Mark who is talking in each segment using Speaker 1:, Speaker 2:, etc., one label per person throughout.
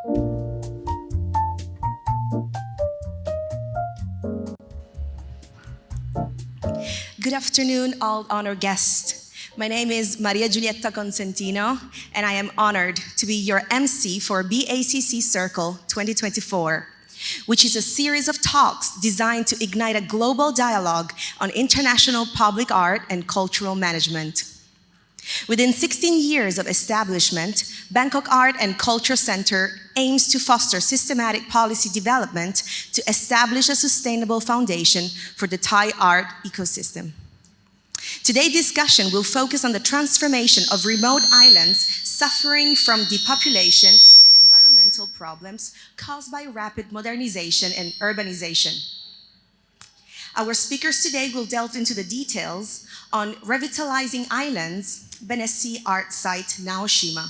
Speaker 1: Good afternoon, all honored guests. My name is Maria Giulietta Consentino, and I am honored to be your MC for BACC Circle 2024, which is a series of talks designed to ignite a global dialogue on international public art and cultural management. Within 16 years of establishment, Bangkok Art and Culture Center aims to foster systematic policy development to establish a sustainable foundation for the Thai art ecosystem. Today's discussion will focus on the transformation of remote islands suffering from depopulation and environmental problems caused by rapid modernization and urbanization. Our speakers today will delve into the details on Revitalising Islands, Benesse Art Site Naoshima.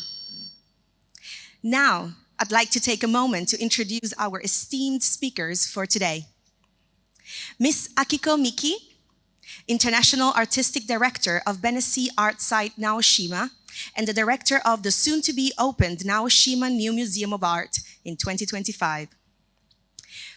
Speaker 1: Now, I'd like to take a moment to introduce our esteemed speakers for today. Ms. Akiko Miki, International Artistic Director of Benesse Art Site Naoshima and the Director of the soon-to-be-opened Naoshima New Museum of Art in 2025.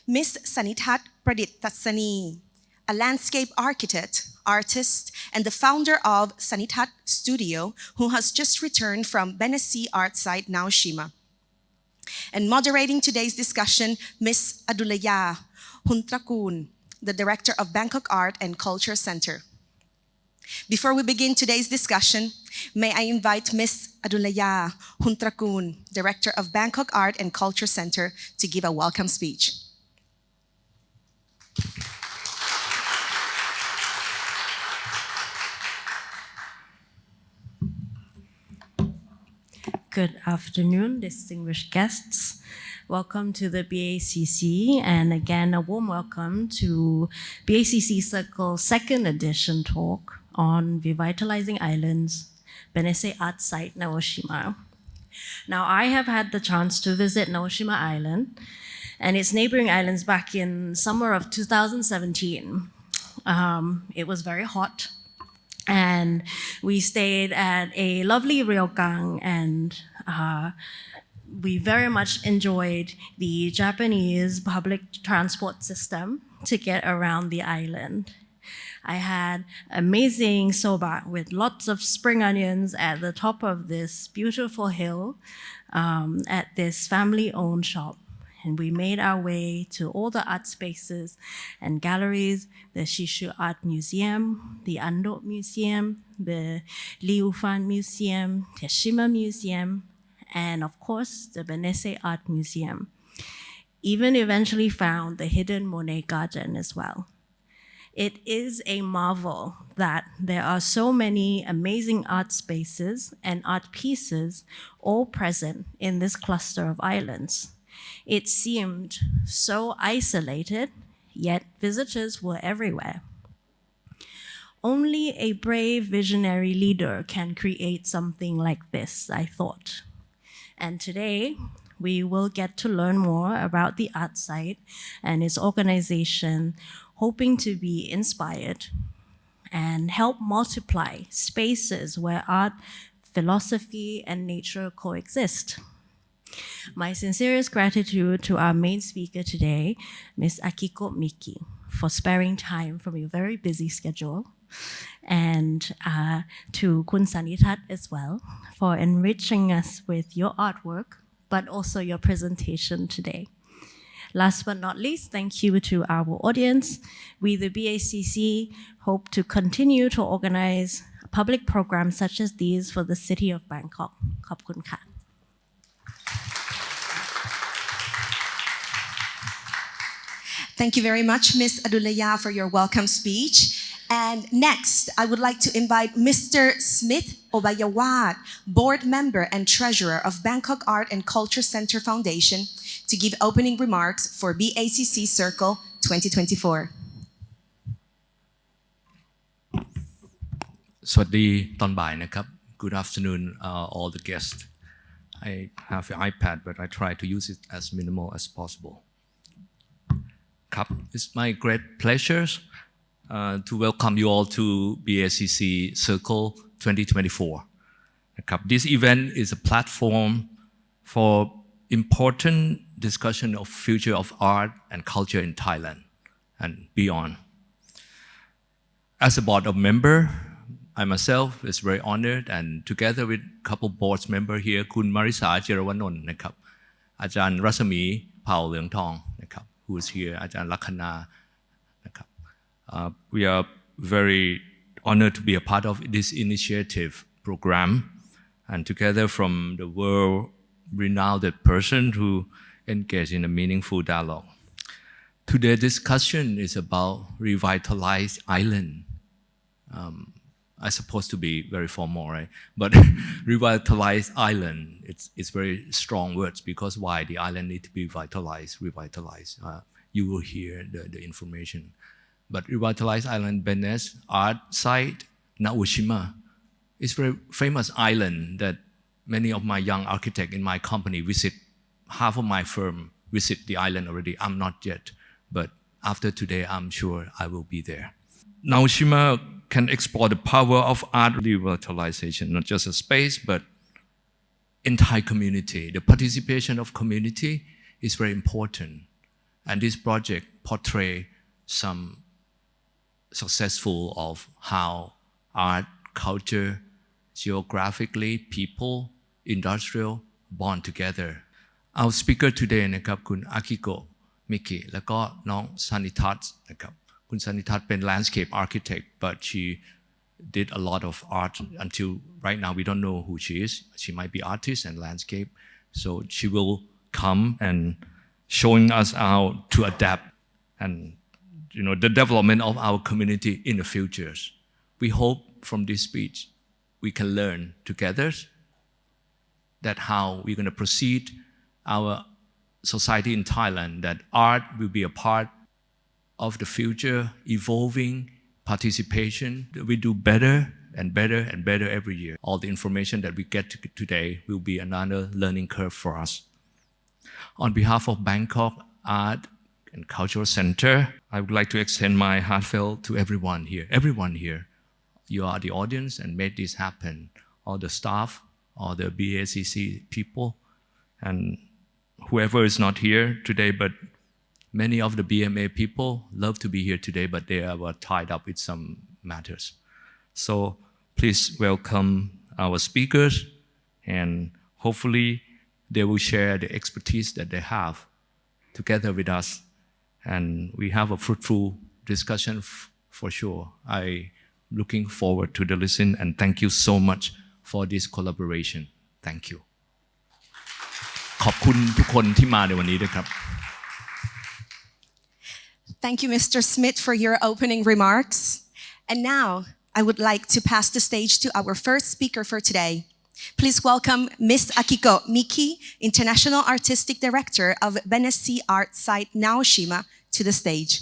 Speaker 1: Ms. Sanitas Pradittasnee, a landscape architect, artist, and the founder of Sanitas Studio, who has just returned from Benesse Art Site Naoshima. And moderating today's discussion, Ms. Adulaya Hoontrakul, the Director of Bangkok Art and Culture Center. Before we begin today's discussion, may I invite Ms. Adulaya Hoontrakul, Director of Bangkok Art and Culture Center, to give a welcome speech.
Speaker 2: Good afternoon, distinguished guests. Welcome to the BACC, and again, a warm welcome to BACC Circle second edition talk on Revitalising Islands, Benesse Art Site Naoshima. Now, I have had the chance to visit Naoshima Island and its neighboring islands back in summer of 2017. It was very hot. And we stayed at a lovely ryokan, and we very much enjoyed the Japanese public transport system to get around the island. I had amazing soba with lots of spring onions at the top of this beautiful hill at this family-owned shop. And we made our way to all the art spaces and galleries, the Shishu Art Museum, the Ando Museum, the Liu Fan Museum, the Shima Museum, and of course, the Benesse Art Museum. Even eventually found the hidden Monet Garden as well. It is a marvel that there are so many amazing art spaces and art pieces all present in this cluster of islands. It seemed so isolated, yet visitors were everywhere. Only a brave visionary leader can create something like this, I thought. And today, we will get to learn more about the art site and its organization, hoping to be inspired and help multiply spaces where art, philosophy, and nature coexist. My sincerest gratitude to our main speaker today, Ms. Akiko Miki, for sparing time from your very busy schedule, and to Kun Sanitas as well, for enriching us with your artwork, but also your presentation today. Last but not least, thank you to our audience. We, the BACC, hope to continue to organize public programs such as these for the city of Bangkok. ขอบคุณค่ะ
Speaker 1: Thank you very much, Ms. Adulaya, for your welcome speech. And next, I would like to invite Mr. Smith Obayawat, board member and treasurer of Bangkok Art and Culture Center Foundation, to give opening remarks for BACC Circle 2024.
Speaker 3: สวัสดีตอนบ่ายนะครับ Good afternoon, all the guests. I have an iPad, but I try to use it as minimal as possible. ครับ It's my great pleasure to welcome you all to BACC Circle 2024. นะครับ This event is a platform for important discussion of future of art and culture in Thailand and beyond. As a board of member, I myself is very honored and together with a couple board members here คุณมาริสาเจรวนนท์นะครับอาจารย์รัศมีเผ่าเหลืองทองนะครับ who is here อาจารย์ลัคนานะครับ we are very honored to be a part of this initiative program and together from the world renowned person who engage in a meaningful dialogue. Today's discussion is about revitalized island. I supposed to be very formal, right? But revitalized island, it's very strong words because why the island need to be revitalized. You will hear the information. But revitalized island, Benesse Art Site Naoshima, is very famous island that many of my young architects in my company visit. Half of my firm visit the island already. I'm not yet, but after today, I'm sure I will be there. Naoshima can explore the power of art revitalization, not just a space, but entire community. The participation of community is very important. And this project portrays some successful of how art, culture, geographically, people, industrial, bond together. Our speaker today นะครับคุณอากิโกะมิกิแล้วก็น้องซานิทัสนะครับคุณซานิทัสเป็น landscape architect but she did a lot of art until right now we don't know who she is. She might be artist and landscape, so she will come and showing us how to adapt and the development of our community in the futures. We hope from this speech we can learn together that how we're going to proceed our society in Thailand, that art will be a part of the future, evolving participation. We do better and better and better every year. All the information that we get today will be another learning curve for us. On behalf of Bangkok Art and Cultural Center, I would like to extend my heartfelt to everyone here. Everyone here, you are the audience and made this happen. All the staff, all the BACC people, and whoever is not here today, but many of the BMA people love to be here today, but they are tied up with some matters. So please welcome our speakers, and hopefully they will share the expertise that they have together with us, and we have a fruitful discussion for sure. I'm looking forward to the listen, and thank you so much for this collaboration. Thank you. ขอบคุณทุกคนที่มาในวันนี้ด้วยครับ
Speaker 1: Thank you, Mr. Smith, for your opening remarks. And now I would like to pass the stage to our first speaker for today. Please welcome Ms. Akiko Miki, International Artistic Director of Benesse Art Site Naoshima, to the stage.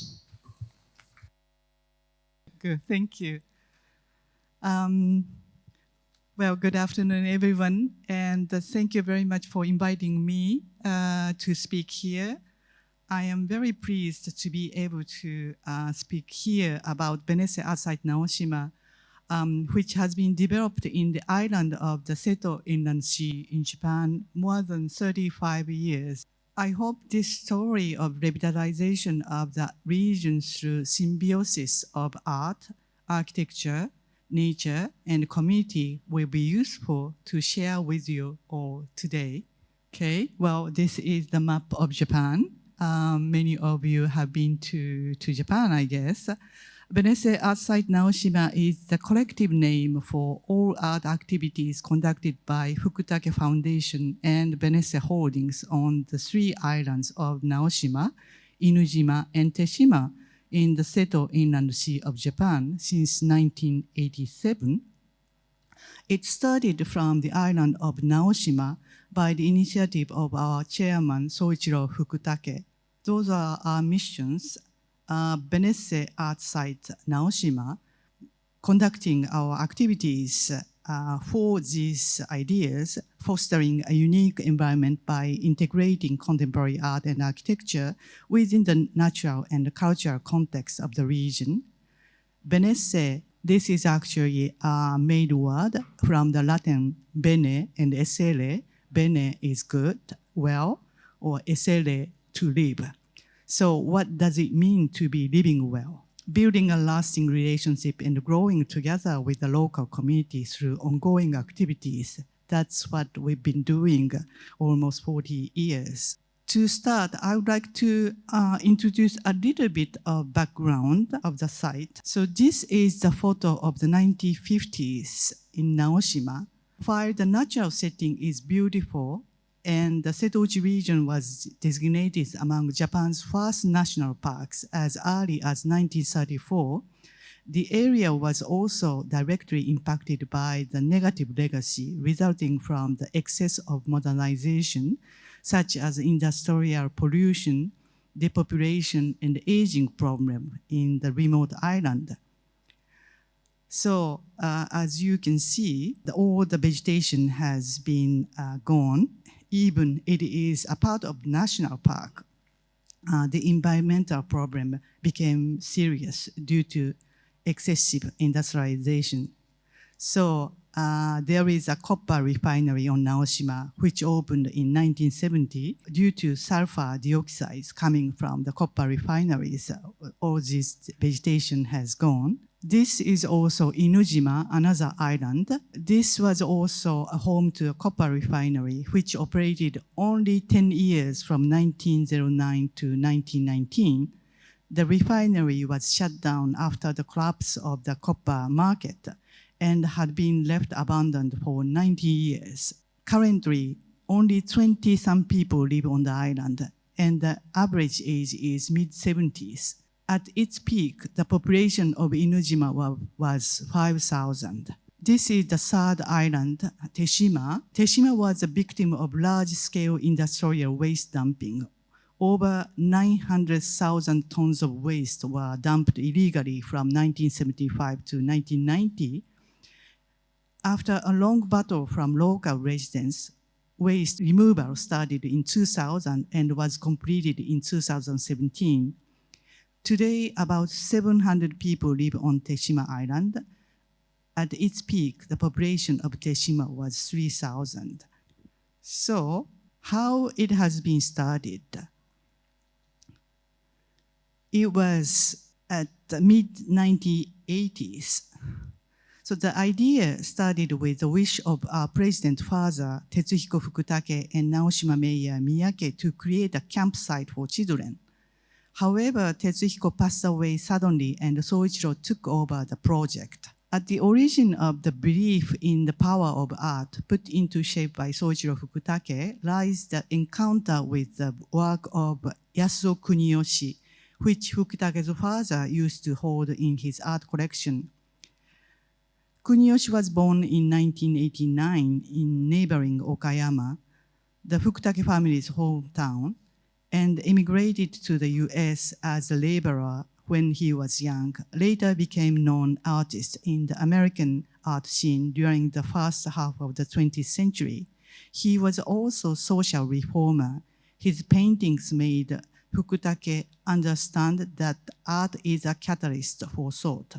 Speaker 4: Good, thank you. Well, good afternoon, everyone, and thank you very much for inviting me to speak here. I am very pleased to be able to speak here about Benesse Art Site Naoshima, which has been developed in the island of the Seto Inland Sea in Japan more than 35 years. I hope this story of revitalization of the region through symbiosis of art, architecture, nature, and community will be useful to share with you all today. Okay, well, this is the map of Japan. Many of you have been to Japan, I guess. Benesse Art Site Naoshima is the collective name for all art activities conducted by Fukutake Foundation and Benesse Holdings on the three islands of Naoshima, Inujima, and Teshima in the Seto Inland Sea of Japan since 1987. It started from the island of Naoshima by the initiative of our chairman, Soichiro Fukutake. Those are our missions. Benesse Art Site Naoshima, conducting our activities for these ideas, fostering a unique environment by integrating contemporary art and architecture within the natural and cultural context of the region. Benesse, this is actually a made word from the Latin bene and essere. Bene is good, well, or essere, to live. So what does it mean to be living well? Building a lasting relationship and growing together with the local community through ongoing activities. That's what we've been doing almost 40 years. To start, I would like to introduce a little bit of background of the site. So this is the photo of the 1950s in Naoshima. While the natural setting is beautiful, and the Setoji region was designated among Japan's first national parks as early as 1934, the area was also directly impacted by the negative legacy resulting from the excess of modernization, such as industrial pollution, depopulation, and aging problem in the remote island. So, as you can see, all the vegetation has been gone. Even it is a part of national park, the environmental problem became serious due to excessive industrialization. So there is a copper refinery on Naoshima which opened in 1970 due to sulfur dioxides coming from the copper refineries. All this vegetation has gone. This is also Inujima, another island. This was also a home to a copper refinery which operated only 10 years from 1909 to 1919. The refinery was shut down after the collapse of the copper market and had been left abandoned for 90 years. Currently, only 20-some people live on the island, and the average age is mid-70s. At its peak, the population of Inujima was 5,000. This is the third island, Teshima. Teshima was a victim of large-scale industrial waste dumping. Over 900,000 tons of waste were dumped illegally from 1975 to 1990. After a long battle from local residents, waste removal started in 2000 and was completed in 2017. Today, about 700 people live on Teshima Island. At its peak, the population of Teshima was 3,000. So, how it has been started? It was at the mid-1980s. So the idea started with the wish of our president father, Tetsuhiko Fukutake, and Naoshima Mayor Miyake to create a campsite for children. However, Tetsuhiko passed away suddenly and Soichiro took over the project. At the origin of the belief in the power of art put into shape by Soichiro Fukutake lies the encounter with the work of Yasuo Kuniyoshi, which Fukutake's father used to hold in his art collection. Kuniyoshi was born in 1989 in neighboring Okayama, the Fukutake family's hometown, and immigrated to the US as a laborer when he was young, later became known artist in the American art scene during the first half of the 20th century. He was also a social reformer. His paintings made Fukutake understand that art is a catalyst for thought.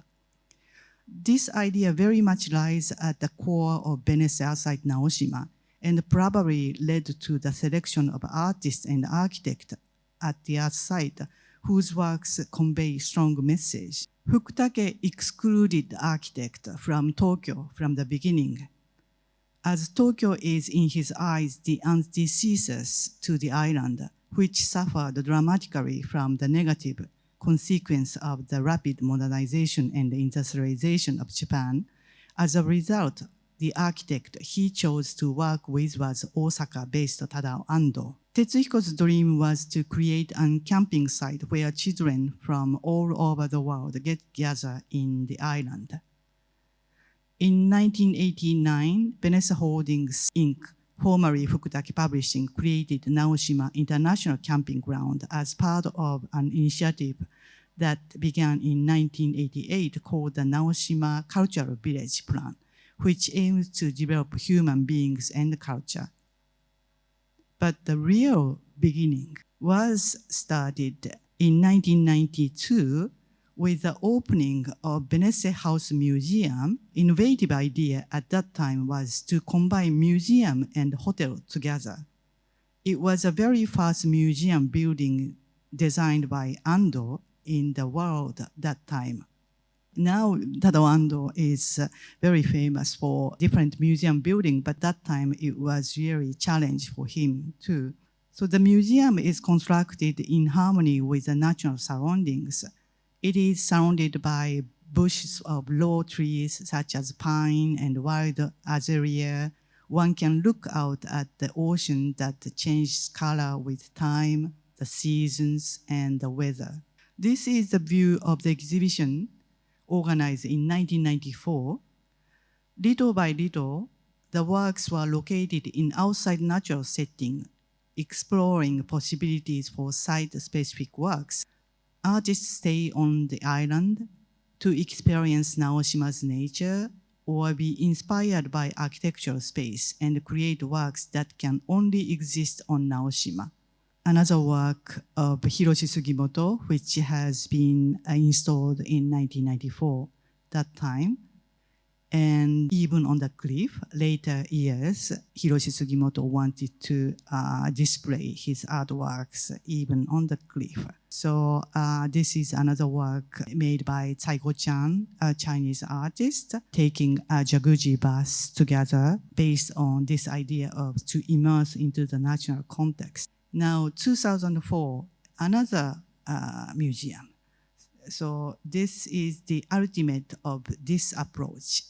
Speaker 4: This idea very much lies at the core of Benesse Art Site Naoshima and probably led to the selection of artists and architects at the art site whose works convey strong message. Fukutake excluded the architect from Tokyo from the beginning, as Tokyo is in his eyes the antithesis to the island, which suffered dramatically from the negative consequence of the rapid modernization and industrialization of Japan. As a result, the architect he chose to work with was Osaka-based Tadao Ando. Tetsuhiko's dream was to create a camping site where children from all over the world get together in the island. In 1989, Benesse Holdings Inc., formerly Fukutake Publishing, created Naoshima International Camping Ground as part of an initiative that began in 1988 called the Naoshima Cultural Village Plan, which aims to develop human beings and culture. But the real beginning was started in 1992 with the opening of Benesse House Museum. Innovative idea at that time was to combine museum and hotel together. It was a very first museum building designed by Ando in the world that time. Now, Tadao Ando is very famous for different museum building, but that time it was really a challenge for him too. So the museum is constructed in harmony with the natural surroundings. It is surrounded by bushes of low trees such as pine and wild azalea. One can look out at the ocean that changes color with time, the seasons, and the weather. This is the view of the exhibition organized in 1994. Little by little, the works were located in outside natural setting, exploring possibilities for site-specific works. Artists stay on the island to experience Naoshima's nature or be inspired by architectural space and create works that can only exist on Naoshima. Another work of Hiroshi Sugimoto, which has been installed in 1994, that time. And even on the cliff, later years, Hiroshi Sugimoto wanted to display his artworks even on the cliff. So this is another work made by Taiko-chan, a Chinese artist, taking a jacuzzi bath together based on this idea of to immerse into the natural context. Now, 2004, another museum. So this is the ultimate of this approach,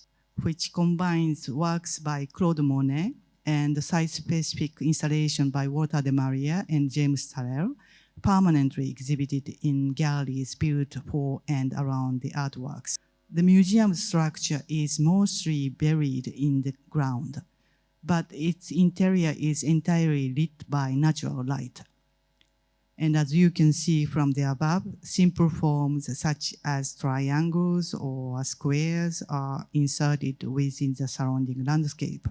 Speaker 4: which combines works by Claude Monet and site-specific installation by Walter de Maria and James Turrell, permanently exhibited in galleries built for and around the artworks. The museum structure is mostly buried in the ground, but its interior is entirely lit by natural light. And as you can see from the above, simple forms such as triangles or squares are inserted within the surrounding landscape,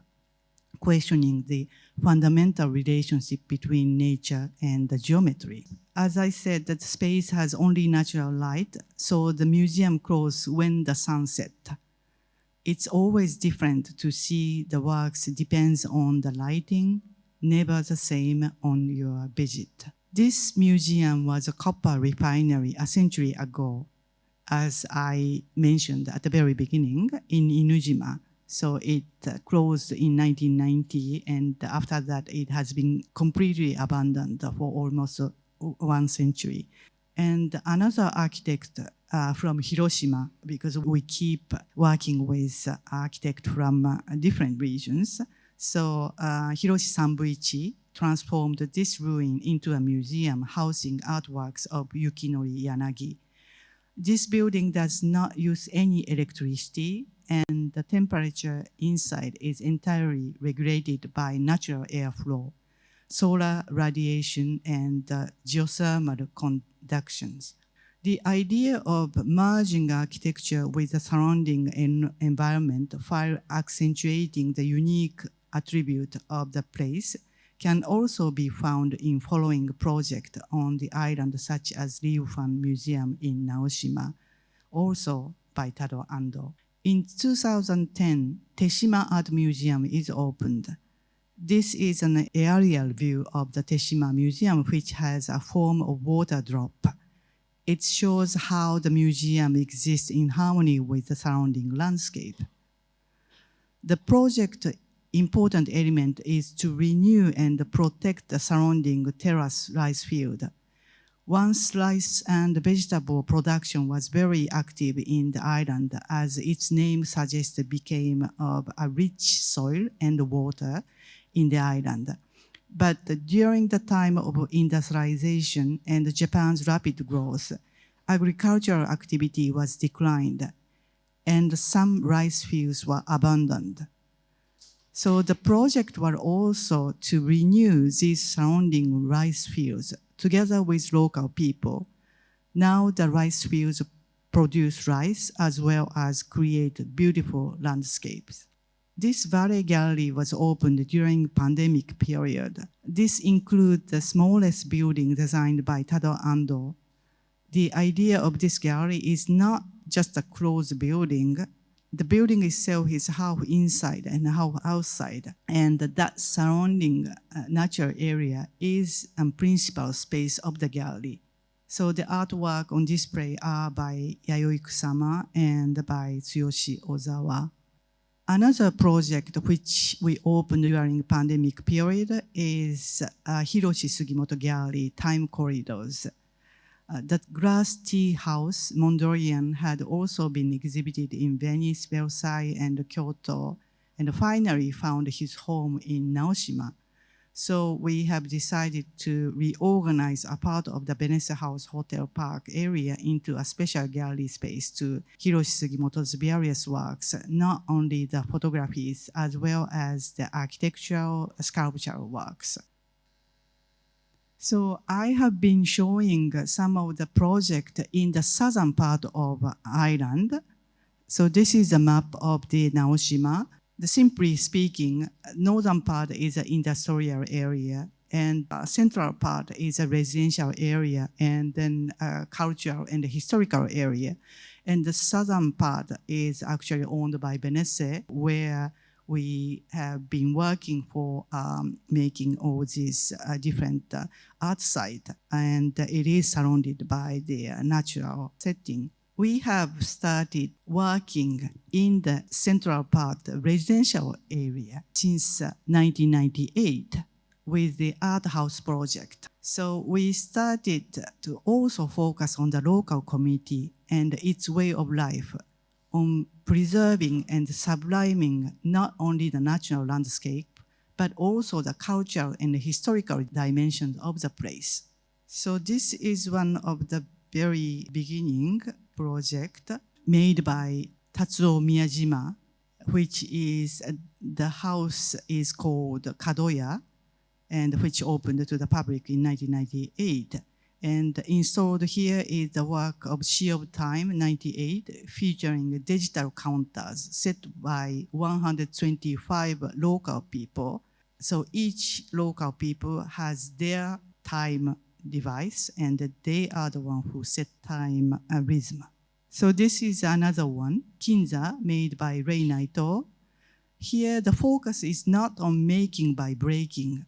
Speaker 4: questioning the fundamental relationship between nature and the geometry. As I said, that space has only natural light, so the museum closes when the sun sets. It's always different to see the works depends on the lighting, never the same on your visit. This museum was a copper refinery a century ago, as I mentioned at the very beginning, in Inujima. So it closed in 1990, and after that it has been completely abandoned for almost 1 century. And another architect from Hiroshima, because we keep working with architects from different regions. So Hiroshi Sambuichi transformed this ruin into a museum housing artworks of Yukinori Yanagi. This building does not use any electricity, and the temperature inside is entirely regulated by natural airflow, solar radiation, and geothermal conductions. The idea of merging architecture with the surrounding environment while accentuating the unique attribute of the place can also be found in following projects on the island, such as Ryufan Museum in Naoshima, also by Tadao Ando. In 2010, Teshima Art Museum is opened. This is an aerial view of the Teshima Museum, which has a form of water drop. It shows how the museum exists in harmony with the surrounding landscape. The project important element is to renew and protect the surrounding terrace rice field. Once rice and vegetable production was very active in the island, as its name suggests, became of a rich soil and water in the island. But during the time of industrialization and Japan's rapid growth, agricultural activity was declined, and some rice fields were abandoned. So the project was also to renew these surrounding rice fields together with local people. Now the rice fields produce rice as well as create beautiful landscapes. This valley gallery was opened during pandemic period. This includes the smallest building designed by Tadao Ando. The idea of this gallery is not just a closed building. The building itself is half inside and half outside, and that surrounding natural area is a principal space of the gallery. So the artwork on display are by Yayoi Kusama and by Tsuyoshi Ozawa. Another project which we opened during pandemic period is Hiroshi Sugimoto Gallery, Time Corridors. That glass tea house, Mondorian, had also been exhibited in Venice, Versailles, and Kyoto, and finally found his home in Naoshima. So we have decided to reorganize a part of the Benesse House Hotel Park area into a special gallery space to Hiroshi Sugimoto's various works, not only the photographies as well as the architectural, sculptural works. So I have been showing some of the project in the southern part of island. So this is a map of the Naoshima. Simply speaking, northern part is an industrial area, and central part is a residential area, and then cultural and historical area. And the southern part is actually owned by Benesse, where we have been working for making all these different art sites, and it is surrounded by the natural setting. We have started working in the central part residential area since 1998 with the art house project. So we started to also focus on the local community and its way of life, on preserving and subliming not only the natural landscape, but also the cultural and historical dimensions of the place. So this is one of the very beginning project made by Tatsuo Miyajima, which is the house is called Kadoya, and which opened to the public in 1998. And installed here is the work of Sea of Time 98, featuring digital counters set by 125 local people. So each local people has their time device, and they are the one who set time rhythm. So this is another one, Kinza, made by Rei Naito. Here the focus is not on making by breaking,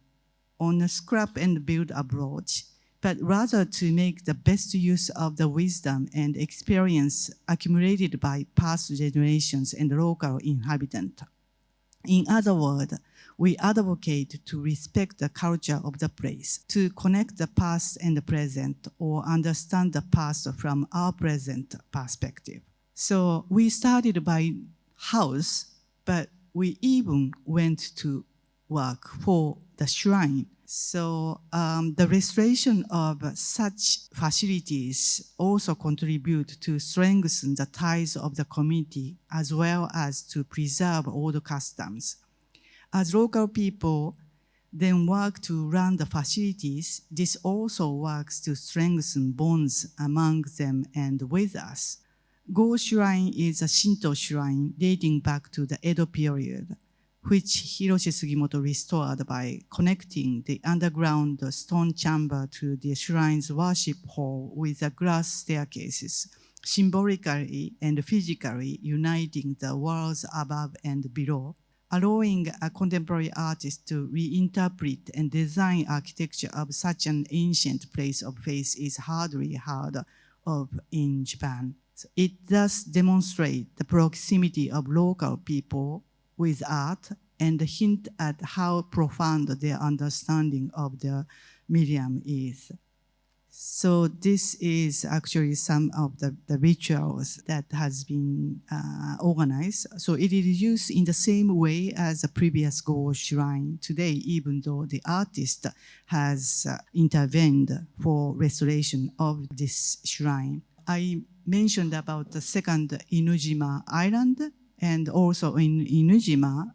Speaker 4: on a scrap and build approach, but rather to make the best use of the wisdom and experience accumulated by past generations and local inhabitants. In other words, we advocate to respect the culture of the place, to connect the past and the present, or understand the past from our present perspective. So we started by house, but we even went to work for the shrine. So the restoration of such facilities also contribute to strengthen the ties of the community as well as to preserve old customs. As local people then work to run the facilities, this also works to strengthen bonds among them and with us. Go Shrine is a Shinto shrine dating back to the Edo period, which Hiroshi Sugimoto restored by connecting the underground stone chamber to the shrine's worship hall with the glass staircases, symbolically and physically uniting the worlds above and below, allowing a contemporary artist to reinterpret and design architecture of such an ancient place of faith is hardly heard of in Japan. So it thus demonstrates the proximity of local people with art and hint at how profound their understanding of the medium is. So this is actually some of the rituals that has been organized. So it is used in the same way as the previous Go Shrine today, even though the artist has intervened for restoration of this shrine. I mentioned about the second Inujima Island, and also in Inujima,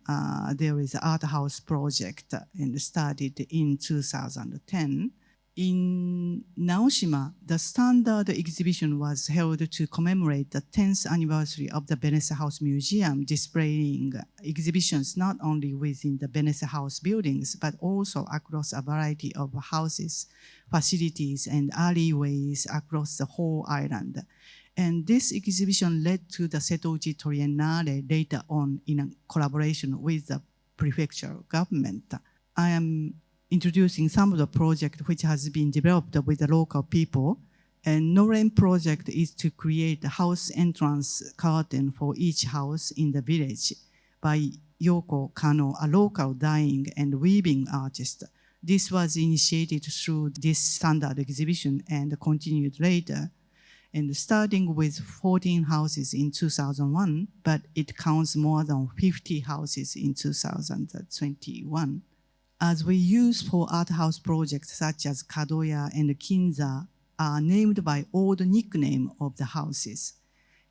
Speaker 4: there is an art house project and started in 2010. In Naoshima, the standard exhibition was held to commemorate the 10th anniversary of the Benesse House Museum, displaying exhibitions not only within the Benesse House buildings, but also across a variety of houses, facilities, and alleyways across the whole island. And this exhibition led to the Setouchi Triennale later on in a collaboration with the prefecture government. I am introducing some of the project which has been developed with the local people. And Noren project is to create a house entrance curtain for each house in the village by Yoko Kano, a local dyeing and weaving artist. This was initiated through this standard exhibition and continued later. And starting with 14 houses in 2001, but it counts more than 50 houses in 2021. As we use for art house projects such as Kadoya and Kinza are named by old nickname of the houses.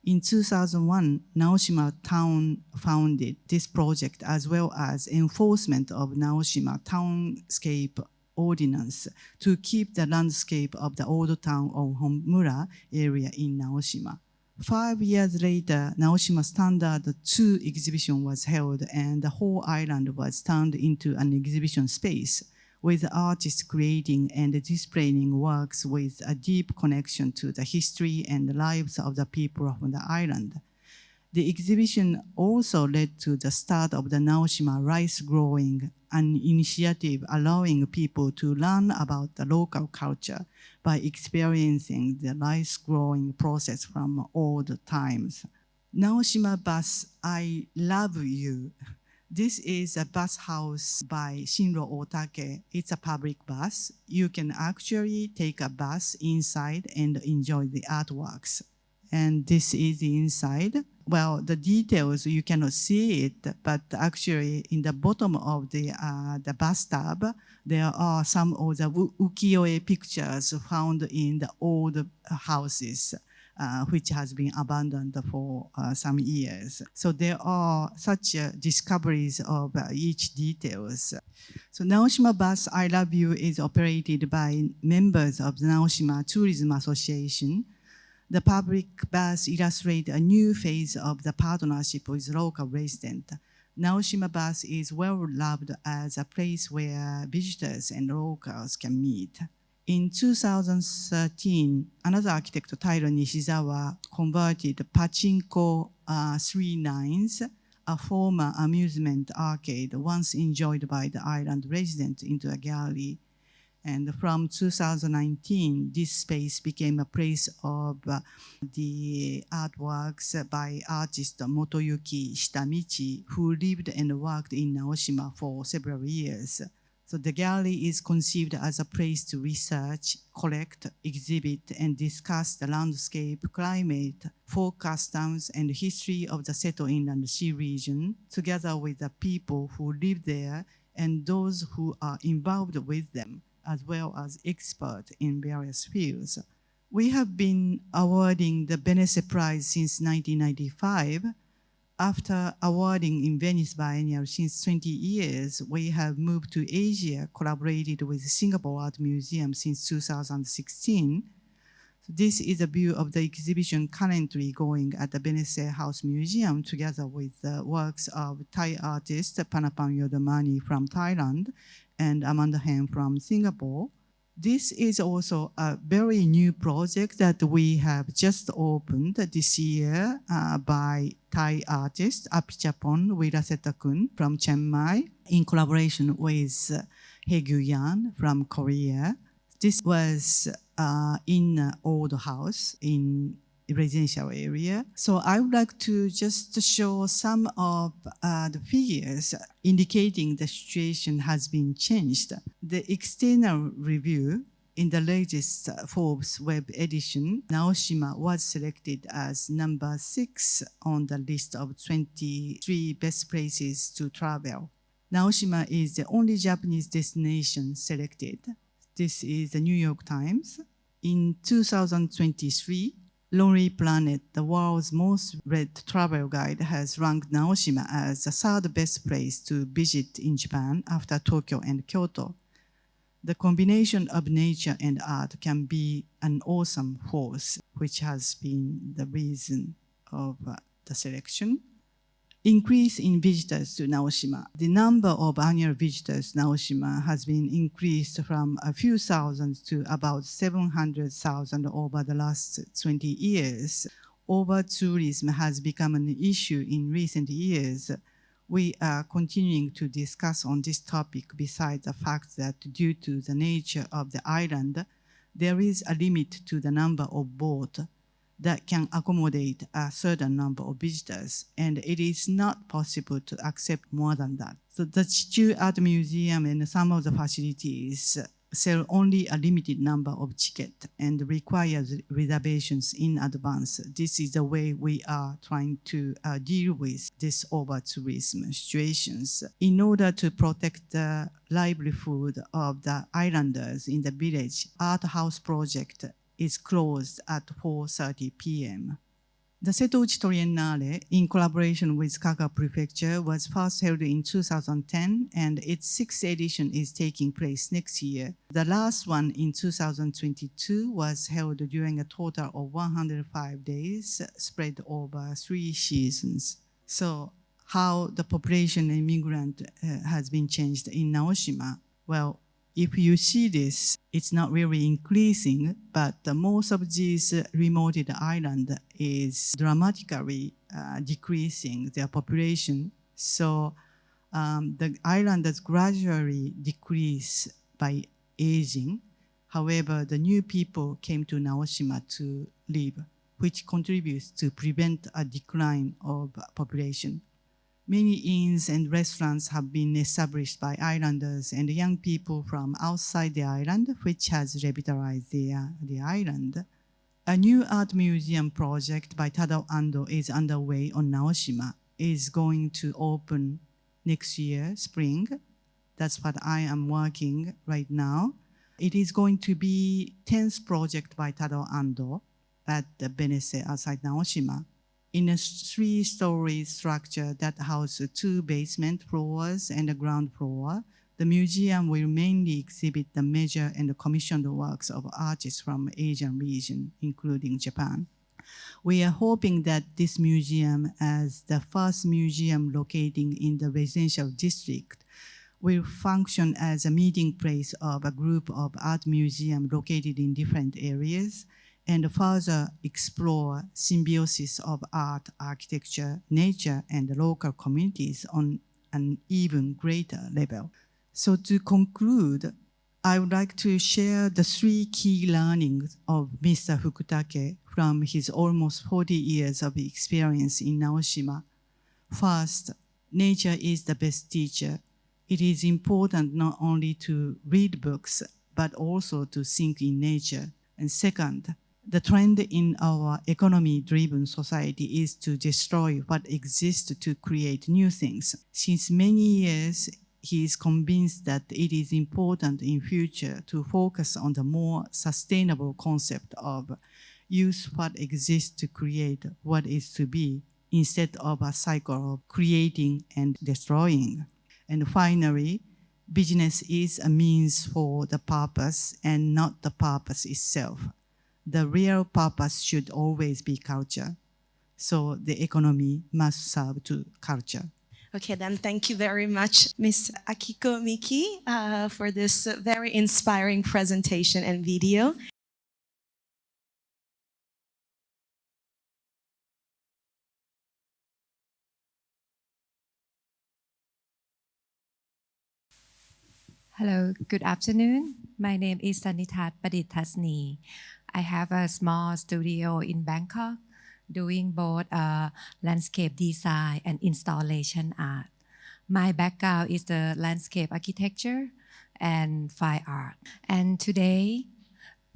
Speaker 4: In 2001, Naoshima Town founded this project as well as enforcement of Naoshima Townscape Ordinance to keep the landscape of the old town of Homura area in Naoshima. 5 years later, Naoshima Standard 2 exhibition was held and the whole island was turned into an exhibition space with artists creating and displaying works with a deep connection to the history and lives of the people of the island. The exhibition also led to the start of the Naoshima Rice Growing, an initiative allowing people to learn about the local culture by experiencing the rice growing process from old times. Naoshima Bus, I Love You. This is a bus house by Shinro Otake. It's a public bus. You can actually take a bus inside and enjoy the artworks. And this is the inside. Well, the details, you cannot see it, but actually in the bottom of the bathtub, there are some of the ukiyo-e pictures found in the old houses, which has been abandoned for some years. So there are such discoveries of each details. So Naoshima Bus I Love You is operated by members of the Naoshima Tourism Association. The public bus illustrates a new phase of the partnership with local residents. Naoshima Bus is well loved as a place where visitors and locals can meet. In 2013, another architect, Tairo Nishizawa, converted Pachinko 39s, a former amusement arcade once enjoyed by the island residents, into a gallery. And from 2019, this space became a place of the artworks by artist Motoyuki Shitamichi, who lived and worked in Naoshima for several years. So the gallery is conceived as a place to research, collect, exhibit, and discuss the landscape, climate, folk customs, and history of the Seto Inland Sea region, together with the people who live there and those who are involved with them, as well as experts in various fields. We have been awarding the Benesse Prize since 1995. After awarding in Venice Biennial since 20 years, we have moved to Asia, collaborated with Singapore Art Museum since 2016. So this is a view of the exhibition currently going at the Benesse House Museum, together with the works of Thai artist Panapam Yodomani from Thailand and Amanda Hen from Singapore. This is also a very new project that we have just opened this year by Thai artist Apichapon Wirasetakun from Chiang Mai in collaboration with Hegyu-yan from Korea. This was in an old house in residential area. So I would like to just show some of the figures indicating the situation has been changed. The external review in the latest Forbes web edition, Naoshima was selected as number 6 on the list of 23 best places to travel. Naoshima is the only Japanese destination selected. This is the New York Times. In 2023, Lonely Planet, the world's most read travel guide, has ranked Naoshima as the 3rd best place to visit in Japan after Tokyo and Kyoto. The combination of nature and art can be an awesome force, which has been the reason of the selection. increase in visitors to Naoshima. The number of annual visitors to Naoshima has been increased from a few thousand to about 700,000 over the last 20 years. Over-tourism has become an issue in recent years. We are continuing to discuss on this topic besides the fact that due to the nature of the island, there is a limit to the number of boats that can accommodate a certain number of visitors, and it is not possible to accept more than that. So the Chichu Art Museum and some of the facilities sell only a limited number of tickets and requires reservations in advance. This is the way we are trying to deal with this over-tourism situations. In order to protect the livelihood of the islanders in the village, Art House project is closed at 4:30 p.m. The Setouchi Triennale, in collaboration with Kaka Prefecture, was first held in 2010, and its sixth edition is taking place next year. The last one in 2022 was held during a total of 105 days, spread over 3 seasons. So, how the population and immigrant has been changed in Naoshima? Well, if you see this, it's not really increasing, but most of these remote islands is dramatically decreasing their population. So the islanders gradually decrease by aging. However, the new people came to Naoshima to live, which contributes to prevent a decline of population. Many inns and restaurants have been established by islanders and young people from outside the island, which has revitalized the island. A new art museum project by Tadao Ando is underway on Naoshima. It is going to open next year, spring. That's what I am working right now. It is going to be 10th project by Tadao Ando at the Benesse Art Site Naoshima. In a 3-story structure that houses 2 basement floors and a ground floor, the museum will mainly exhibit the major and commissioned works of artists from Asian region, including Japan. We are hoping that this museum, as the first museum locating in the residential district, will function as a meeting place of a group of art museums located in different areas, and further explore symbiosis of art, architecture, nature, and local communities on an even greater level. So to conclude, I would like to share the 3 key learnings of Mr. Fukutake from his almost 40 years of experience in Naoshima. First, nature is the best teacher. It is important not only to read books, but also to think in nature. And second, the trend in our economy-driven society is to destroy what exists to create new things. Since many years, he is convinced that it is important in future to focus on the more sustainable concept of use what exists to create what is to be, instead of a cycle of creating and destroying. And finally, business is a means for the purpose and not the purpose itself. The real purpose should always be culture. So the economy must serve to culture.
Speaker 1: Okay, then thank you very much, Ms. Akiko Miki, for this very inspiring presentation and video.
Speaker 5: Hello, good afternoon. My name is Sanitas Pradittasnee. I have a small studio in Bangkok doing both landscape design and installation art. My background is the landscape architecture and fine art. And today,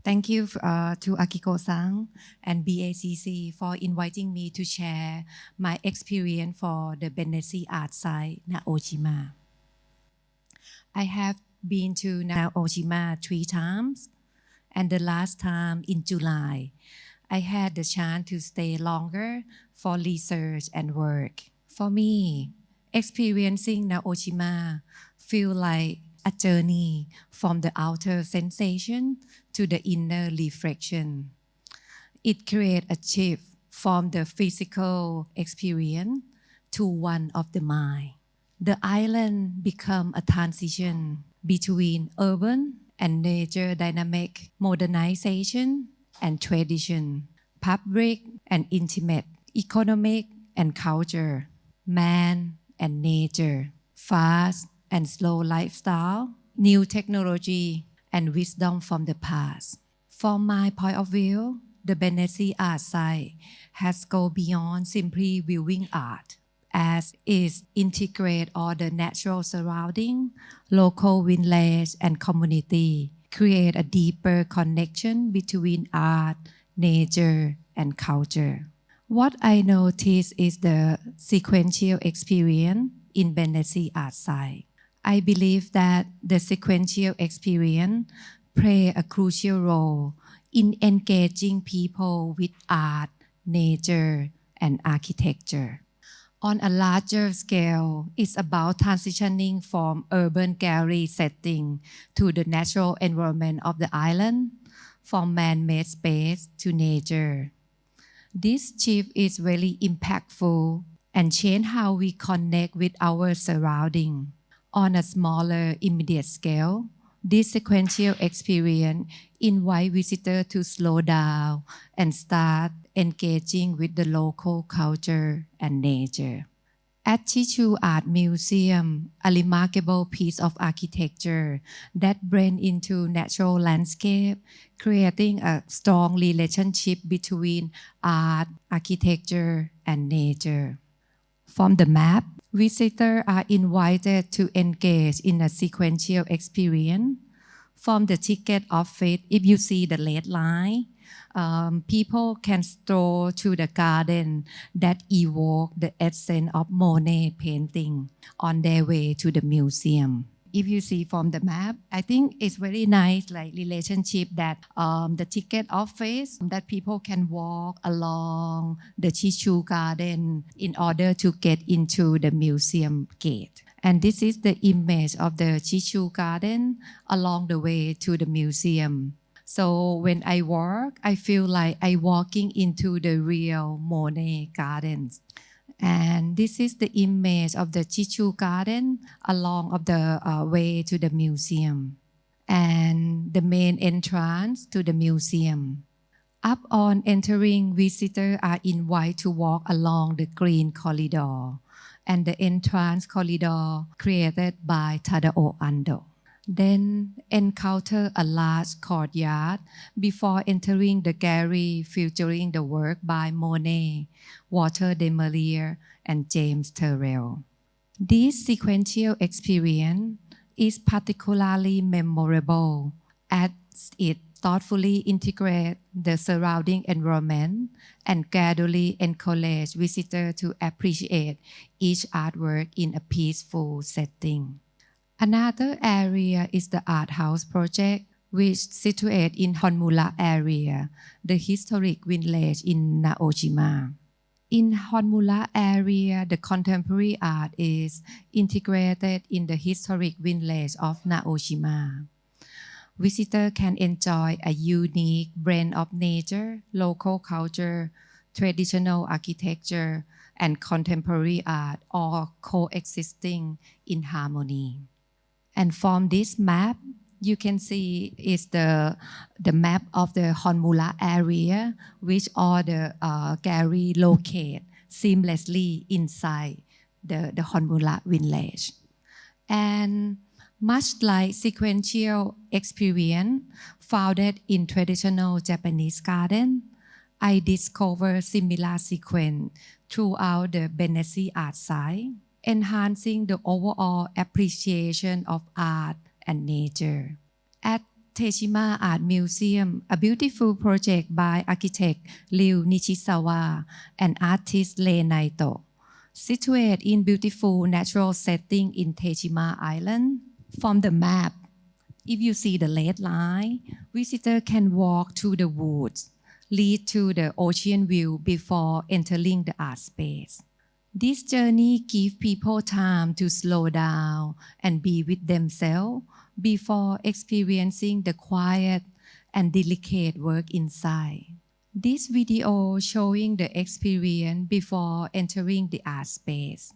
Speaker 5: thank you to Akiko-san and BACC for inviting me to share my experience for the Benesse Art Site Naoshima. I have been to Naoshima 3 times, and the last time in July, I had the chance to stay longer for research and work. For me, experiencing Naoshima feels like a journey from the outer sensation to the inner reflection. It creates a shift from the physical experience to one of the mind. The island become a transition between urban and nature dynamic, modernization and tradition, public and intimate, economic and culture, man and nature, fast and slow lifestyle, new technology and wisdom from the past. From my point of view, the Benesse Art Site has gone beyond simply viewing art, as it integrates all the natural surrounding, local village and community, create a deeper connection between art, nature, and culture. What I notice is the sequential experience in Benesse Art Site. I believe that the sequential experience play a crucial role in engaging people with art, nature, and architecture. On a larger scale, it's about transitioning from urban gallery setting to the natural environment of the island, from man-made space to nature. This shift is very impactful and change how we connect with our surrounding. On a smaller, immediate scale, this sequential experience invite visitors to slow down and start engaging with the local culture and nature. At Chichu Art Museum, a remarkable piece of architecture that blends into natural landscape, creating a strong relationship between art, architecture, and nature. From the map, visitors are invited to engage in a sequential experience. From the ticket office, if you see the red line, people can stroll through the garden that evoke the essence of Monet painting on their way to the museum. If you see from the map, I think it's very nice, like relationship that the ticket office, that people can walk along the Chichu garden in order to get into the museum gate. And this is the image of the Chichu garden along the way to the museum. So when I walk, I feel like I'm walking into the real Monet gardens. And this is the image of the Chichu garden along of the way to the museum. And the main entrance to the museum. Up on entering, visitors are invited to walk along the green corridor and the entrance corridor created by Tadao Ando. Then encounter a large courtyard before entering the gallery featuring the work by Monet, Walter de Maria, and James Turrell. This sequential experience is particularly memorable as it thoughtfully integrates the surrounding environment and gradually encourages visitors to appreciate each artwork in a peaceful setting. Another area is the Art House project, which situated in Honmula area, the historic village in Naoshima. In Honmula area, the contemporary art is integrated in the historic village of Naoshima. Visitors can enjoy a unique blend of nature, local culture, traditional architecture, and contemporary art, all coexisting in harmony. And from this map, you can see is the map of the Honmula area, which all the gallery locate seamlessly inside the Honmula village. And much like sequential experience founded in traditional Japanese garden, I discovered similar sequence throughout the Benesse Art Site, enhancing the overall appreciation of art and nature. At Teshima Art Museum, a beautiful project by architect Ryu Nishizawa and artist Rei Naito, situated in beautiful natural setting in Teshima Island. From the map, if you see the red line, visitors can walk through the woods, lead to the ocean view before entering the art space. This journey gives people time to slow down and be with themselves before experiencing the quiet and delicate work inside. This video showing the experience before entering the art space.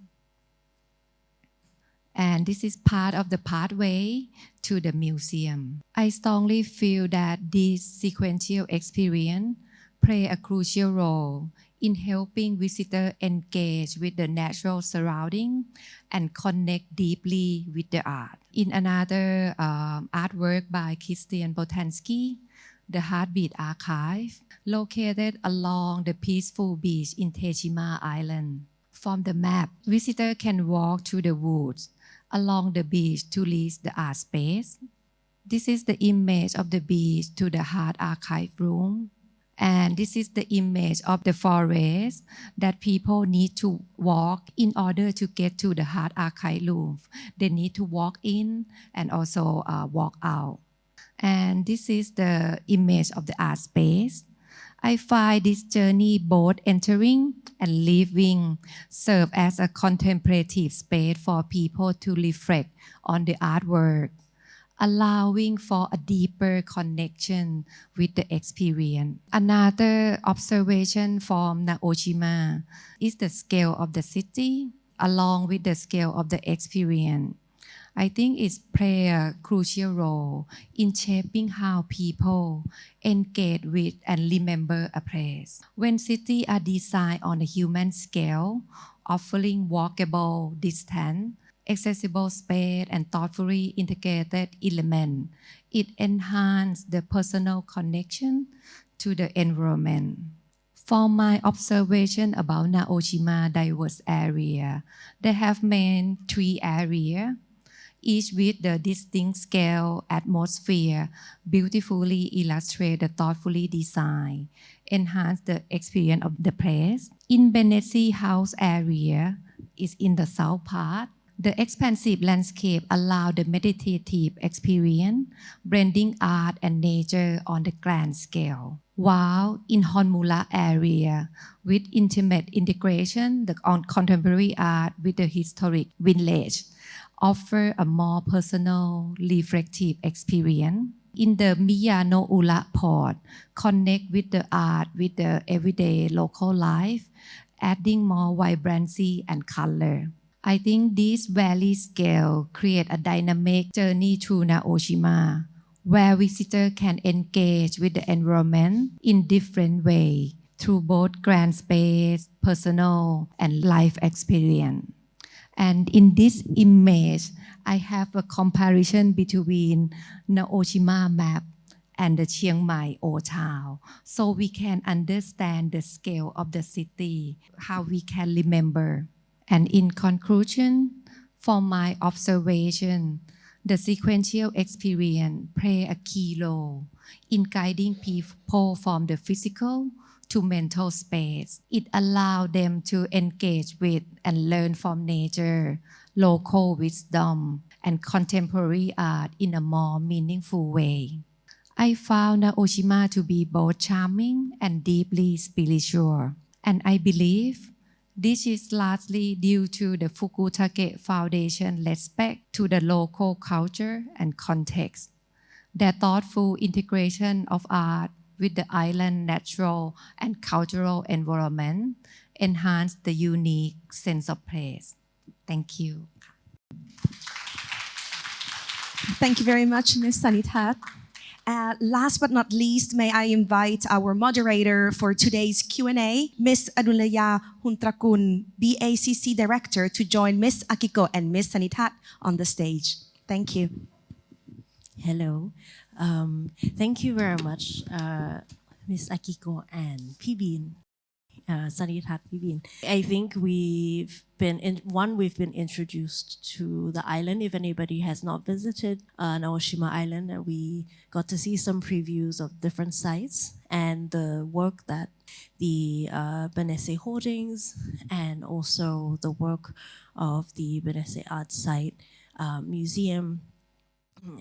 Speaker 5: And this is part of the pathway to the museum. I strongly feel that this sequential experience play a crucial role in helping visitors engage with the natural surrounding and connect deeply with the art. In another artwork by Christian Botansky, The Heartbeat Archive, located along the peaceful beach in Tejima Island. From the map, visitors can walk through the woods along the beach to reach the art space. This is the image of the beach to the Heart Archive room. And this is the image of the forest that people need to walk in order to get to the Heart Archive room. They need to walk in and also walk out. And this is the image of the art space. I find this journey both entering and leaving serve as a contemplative space for people to reflect on the artwork, allowing for a deeper connection with the experience. Another observation from Naoshima is the scale of the city along with the scale of the experience. I think it plays a crucial role in shaping how people engage with and remember a place. When cities are designed on a human scale, offering walkable distance, accessible space and thoughtfully integrated elements, it enhances the personal connection to the environment. From my observation about Naoshima diverse area, they have main 3 areas, each with the distinct scale, atmosphere, beautifully illustrated, thoughtfully designed, enhance the experience of the place. In Benesse House area is in the south part. The expansive landscape allow the meditative experience, blending art and nature on the grand scale. While in Honmula area, with intimate integration, the contemporary art with the historic village offer a more personal, reflective experience. In the Miyanoula port, connect with the art with the everyday local life, adding more vibrancy and color. I think this valley scale create a dynamic journey through Naoshima, where visitors can engage with the environment in different ways through both grand space, personal, and life experience. And in this image, I have a comparison between Naoshima map and the Chiang Mai Old Town, so we can understand the scale of the city, how we can remember. And in conclusion, from my observation, the sequential experience play a key role in guiding people from the physical to mental space. It allows them to engage with and learn from nature, local wisdom, and contemporary art in a more meaningful way. I found Naoshima to be both charming and deeply spiritual, and I believe this is largely due to the Fukutake Foundation respect to the local culture and context. Their thoughtful integration of art with the island natural and cultural environment enhance the unique sense of place. Thank you.
Speaker 1: Thank you very much, Ms. Sanitas. Last but not least, may I invite our moderator for today's Q&A, Ms. Adulaya Hoontrakul, BACC Director, to join Ms. Akiko and Ms. Sanitas on the stage. Thank you.
Speaker 2: Hello. Thank you very much, Ms. Akiko and Pibin, Sanitas Pibin. I think we've been introduced to the island. If anybody has not visited Naoshima Island, we got to see some previews of different sites and the work that the Benesse Holdings and also the work of the Benesse Art Site Museum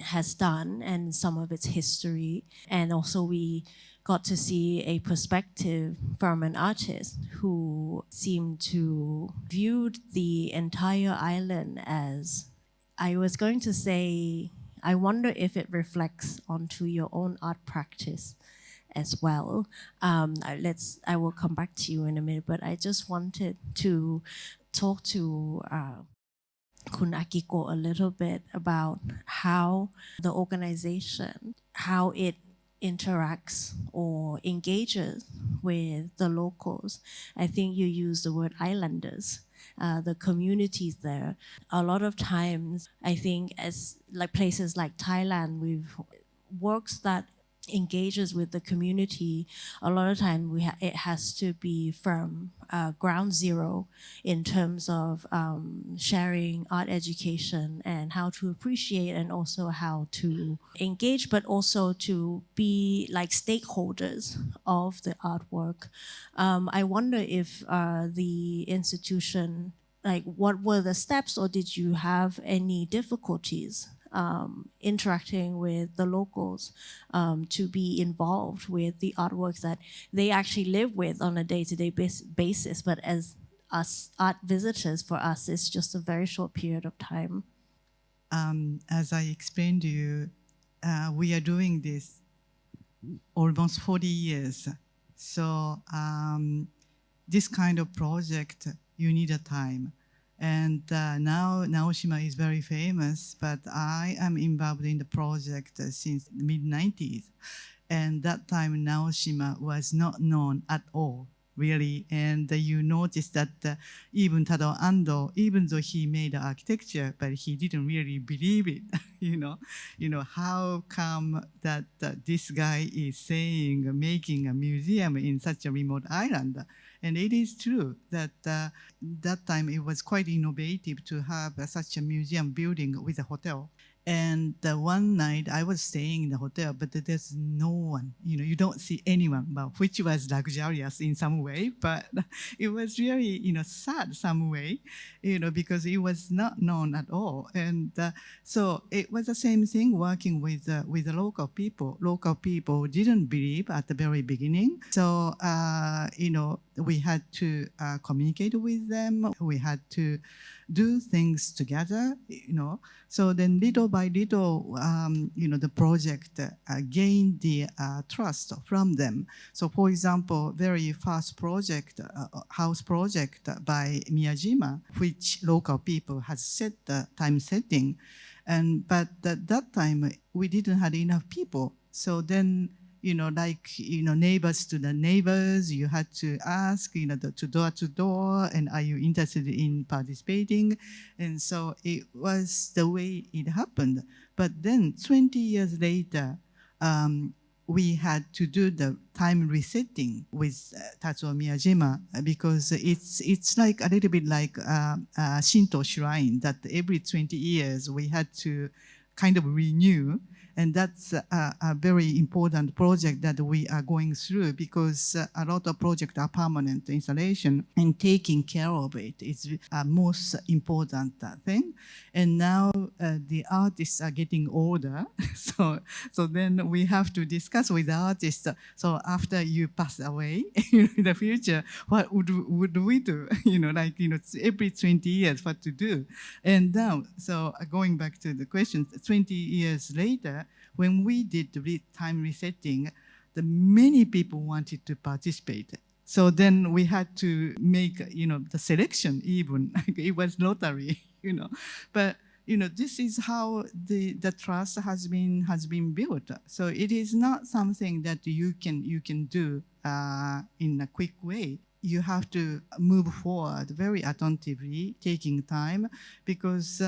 Speaker 2: has done and some of its history. And also we got to see a perspective from an artist who seemed to view the entire island as, I was going to say, I wonder if it reflects onto your own art practice as well. I will come back to you in a minute, but I just wanted to talk to Kun Akiko a little bit about how the organization, how it interacts or engages with the locals. I think you use the word islanders, the communities there. A lot of times, I think as like places like Thailand, we've works that engages with the community. A lot of time it has to be from ground zero in terms of sharing art education and how to appreciate and also how to engage, but also to be like stakeholders of the artwork. I wonder if the institution, like what were the steps, or did you have any difficulties interacting with the locals to be involved with the artworks that they actually live with on a day-to-day basis, but as us art visitors, for us it's just a very short period of time.
Speaker 4: As I explained to you, we are doing this almost 40 years. So this kind of project, you need a time. And now Naoshima is very famous, but I am involved in the project since the mid-90s. And that time Naoshima was not known at all, really. And you notice that even Tadao Ando, even though he made architecture, but he didn't really believe it. You know, how come that this guy is saying, making a museum in such a remote island? And it is true that that time it was quite innovative to have such a museum building with a hotel. And one night I was staying in the hotel, but there's no one. You don't see anyone, which was luxurious in some way, but it was really, sad some way, because it was not known at all. And so it was the same thing working with the local people. Local people didn't believe at the very beginning. So, we had to communicate with them. We had to do things together, So then little by little, the project gained the trust from them. So for example, very first project, house project by Miyajima, which local people had set the time setting. But at that time, we didn't have enough people. So then, neighbors to the neighbors, you had to ask, to door, and are you interested in participating? And so it was the way it happened. But then 20 years later, we had to do the time resetting with Tatsuo Miyajima because it's like a little bit like a Shinto shrine that every 20 years we had to kind of renew. And that's a very important project that we are going through because a lot of projects are permanent installation, and taking care of it is a most important thing. And now the artists are getting older, so then we have to discuss with the artists. So after you pass away in the future, what would we do? Every 20 years, what to do? And now, so going back to the question, 20 years later, when we did the time resetting, many people wanted to participate. So then we had to make, the selection even. It was lottery, But, this is how the trust has been built. So it is not something that you can do in a quick way. You have to move forward very attentively, taking time, because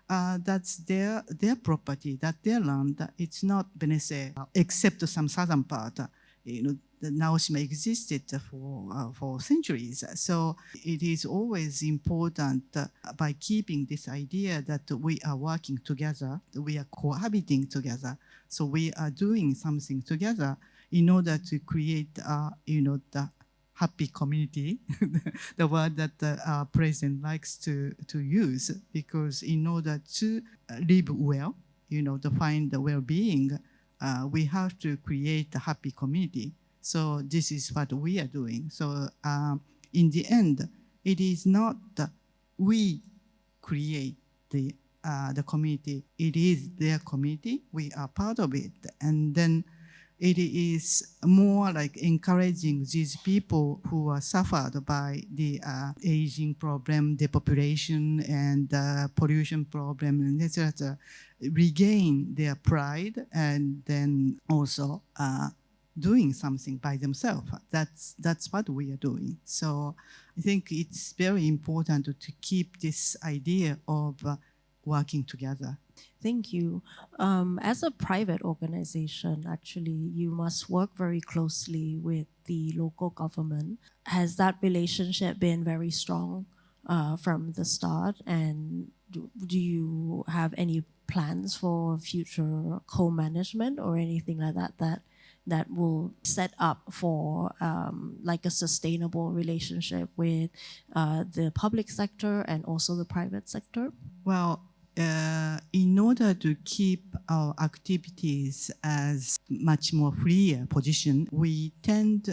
Speaker 4: that's their property, that's their land. It's not Benesse, except some southern part. The Naoshima existed for centuries. So it is always important by keeping this idea that we are working together, we are cohabiting together. So we are doing something together in order to create, the happy community, the word that our president likes to use, because in order to live well, to find the well-being, we have to create a happy community. So this is what we are doing. So in the end, it is not that we create the community. It is their community. We are part of it. And then it is more like encouraging these people who are suffered by the aging problem, depopulation, and pollution problem, and etc., regain their pride and then also doing something by themselves. That's what we are doing. So I think it's very important to keep this idea of working together.
Speaker 2: Thank you. As a private organization, actually, you must work very closely with the local government. Has that relationship been very strong from the start? And do you have any plans for future co-management or anything like that will set up for like a sustainable relationship with the public sector and also the private sector?
Speaker 4: Well, in order to keep our activities as much more freer position, we tend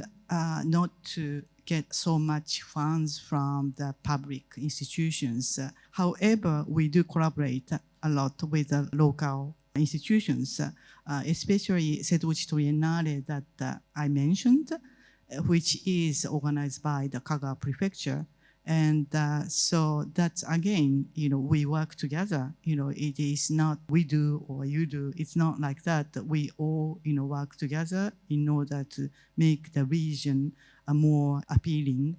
Speaker 4: not to get so much funds from the public institutions. However, we do collaborate a lot with the local institutions, especially Setouchi Triennale that I mentioned, which is organized by the Kaga Prefecture. And so that's, again, we work together. It is not we do or you do. It's not like that. We all, work together in order to make the region more appealing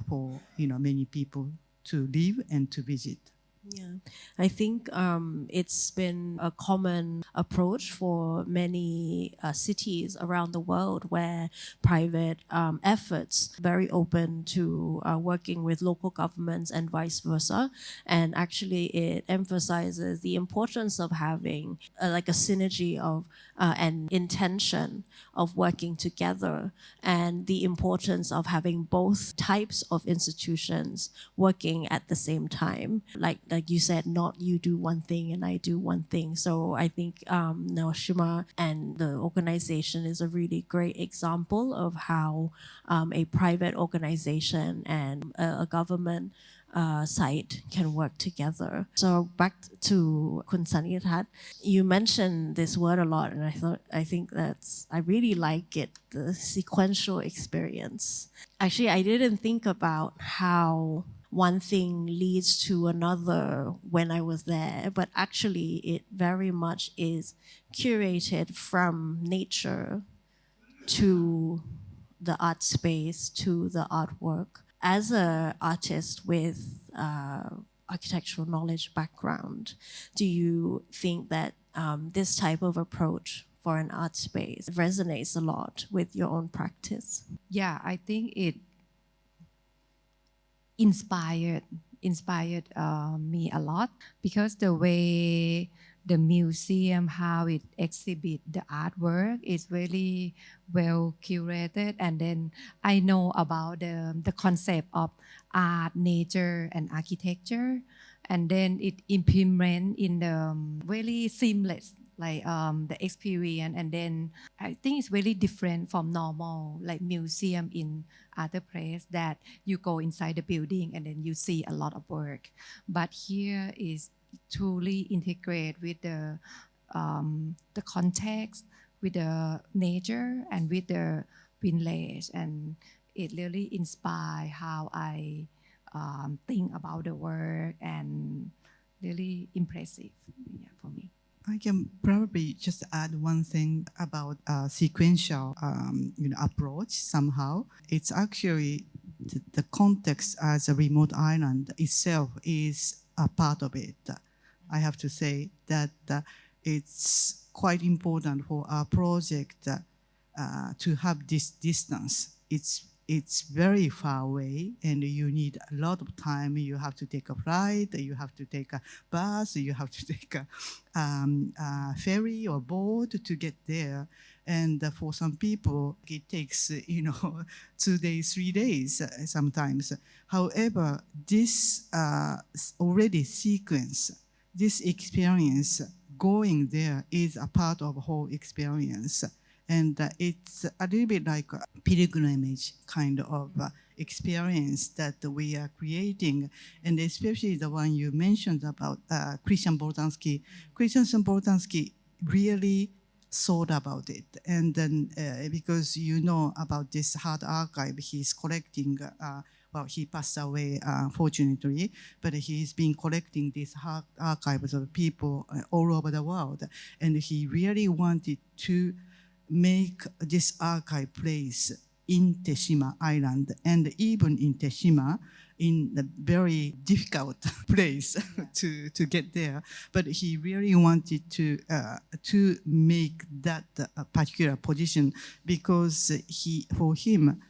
Speaker 4: for, many people to live and to visit.
Speaker 2: Yeah, I think it's been a common approach for many cities around the world where private efforts very open to working with local governments and vice versa. And actually it emphasizes the importance of having like a synergy of an intention of working together and the importance of having both types of institutions working at the same time. Like you said, not you do one thing and I do one thing. So I think Naoshima and the organization is a really great example of how a private organization and a government site can work together. So back to Kun Sanitas, you mentioned this word a lot, and I really like it, the sequential experience. Actually, I didn't think about how one thing leads to another when I was there, but actually it very much is curated from nature to the art space to the artwork. As an artist with architectural knowledge background, do you think that this type of approach for an art space resonates a lot with your own practice?
Speaker 5: Yeah, I think it inspired me a lot, because the way the museum, how it exhibit the artwork is really well curated. And then I know about the concept of art, nature, and architecture. And then it implement in the really seamless, like the experience. And then I think it's really different from normal, like museum in other place that you go inside the building and then you see a lot of work. But here is truly integrate with the context, with the nature, and with the village, and it really inspires how I think about the work, and really impressive, for me.
Speaker 4: I can probably just add one thing about sequential approach somehow. It's actually the context as a remote island itself is a part of it. I have to say that it's quite important for our project to have this distance. It's very far away, and you need a lot of time. You have to take a flight, you have to take a bus, you have to take a ferry or boat to get there. And for some people, it takes 2 days, 3 days sometimes. However, this already sequence, this experience going there is a part of the whole experience. And it's a little bit like a pilgrimage kind of experience that we are creating. And especially the one you mentioned about Christian Boltanski. Christian Boltanski really thought about it. And then because you know about this art archive, he's collecting, well, he passed away, fortunately, but he's been collecting these art archives of people all over the world. And he really wanted to make this archive place in Teshima Island, and even in Teshima, in a very difficult place to get there. But he really wanted to make that particular position because for him,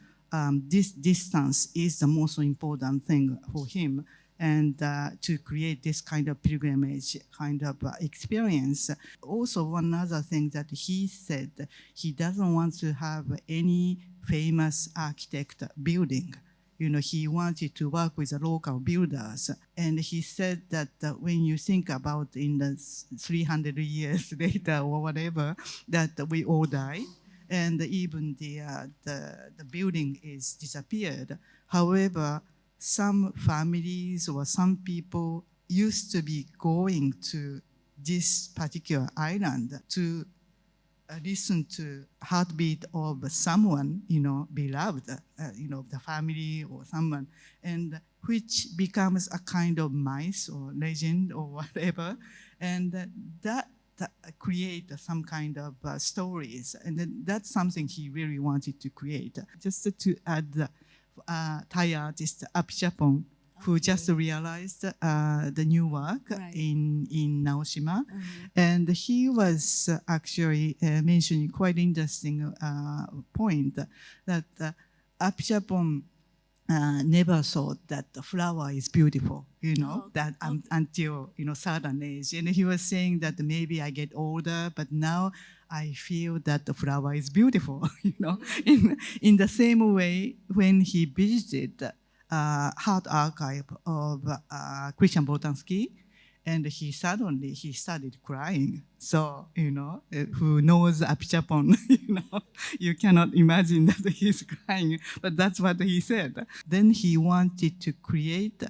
Speaker 4: this distance is the most important thing for him. And to create this kind of pilgrimage kind of experience. Also, one other thing that he said, he doesn't want to have any famous architect building. You know, he wanted to work with the local builders. And he said that when you think about in the 300 years later or whatever, that we all die, and even the building is disappeared. However, some families or some people used to be going to this particular island to listen to heartbeat of someone, you know, beloved, you know, the family or someone, and which becomes a kind of myth or legend or whatever, and that create some kind of stories, and then that's something he really wanted to create. Just to add, Thai artist Apchapong, who just realized the new work in Naoshima. And he was actually mentioning quite interesting point that Apchapong never thought that the flower is beautiful, you know, until, you know, certain age. And he was saying that maybe I get older, but now I feel that the flower is beautiful, you know. In the same way, when he visited art archive of Christian Boltanski, and he started crying. So, you know, who knows Apchapong, you know, you cannot imagine that he's crying, but that's what he said. Then he wanted to create,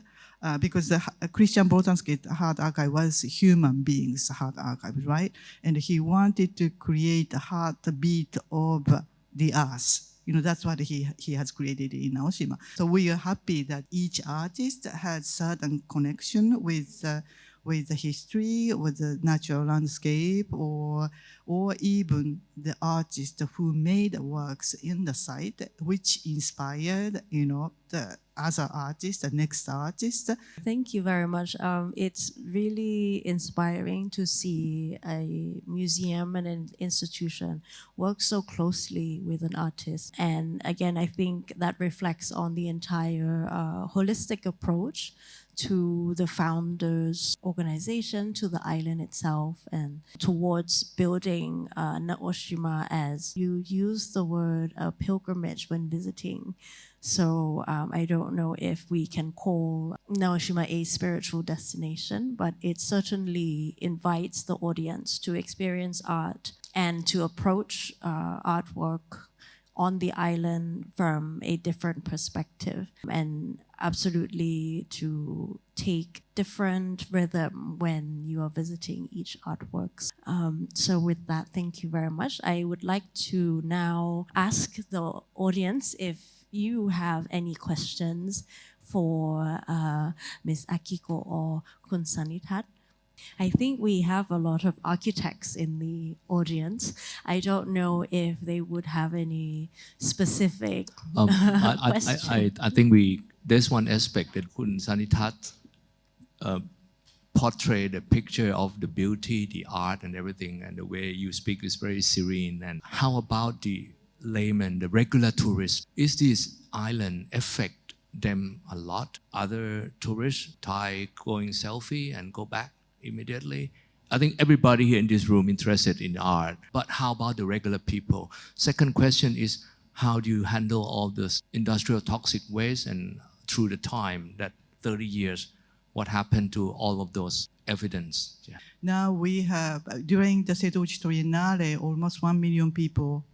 Speaker 4: because the Christian Boltanski art archive was human beings art archive, right? And he wanted to create a heartbeat of the earth. You know, that's what he has created in Naoshima. So we are happy that each artist has certain connection with the history, with the natural landscape, or even the artist who made works in the site, which inspired, you know, the other artist, the next artist.
Speaker 2: Thank you very much. It's really inspiring to see a museum and an institution work so closely with an artist. And again, I think that reflects on the entire holistic approach to the founders' organization, to the island itself, and towards building Naoshima, as you use the word pilgrimage when visiting. So I don't know if we can call Naoshima a spiritual destination, but it certainly invites the audience to experience art and to approach artwork on the island from a different perspective, and absolutely to take different rhythm when you are visiting each artworks. So with that, thank you very much. I would like to now ask the audience if you have any questions for Ms. Akiko or Kun Sanitas. I think we have a lot of architects in the audience. I don't know if they would have any specific questions.
Speaker 3: I think there's one aspect that Kun Sanitas portray the picture of the beauty, the art and everything, and the way you speak is very serene. And how about the layman, the regular tourist? Is this island affect them a lot? Other tourists try going selfie and go back immediately? I think everybody here in this room interested in art, but how about the regular people? Second question is, how do you handle all this industrial toxic waste, and through the time, that 30 years, what happened to all of those evidence? Yeah.
Speaker 4: Now we have, during the Setouchi Triennale, almost 1 million people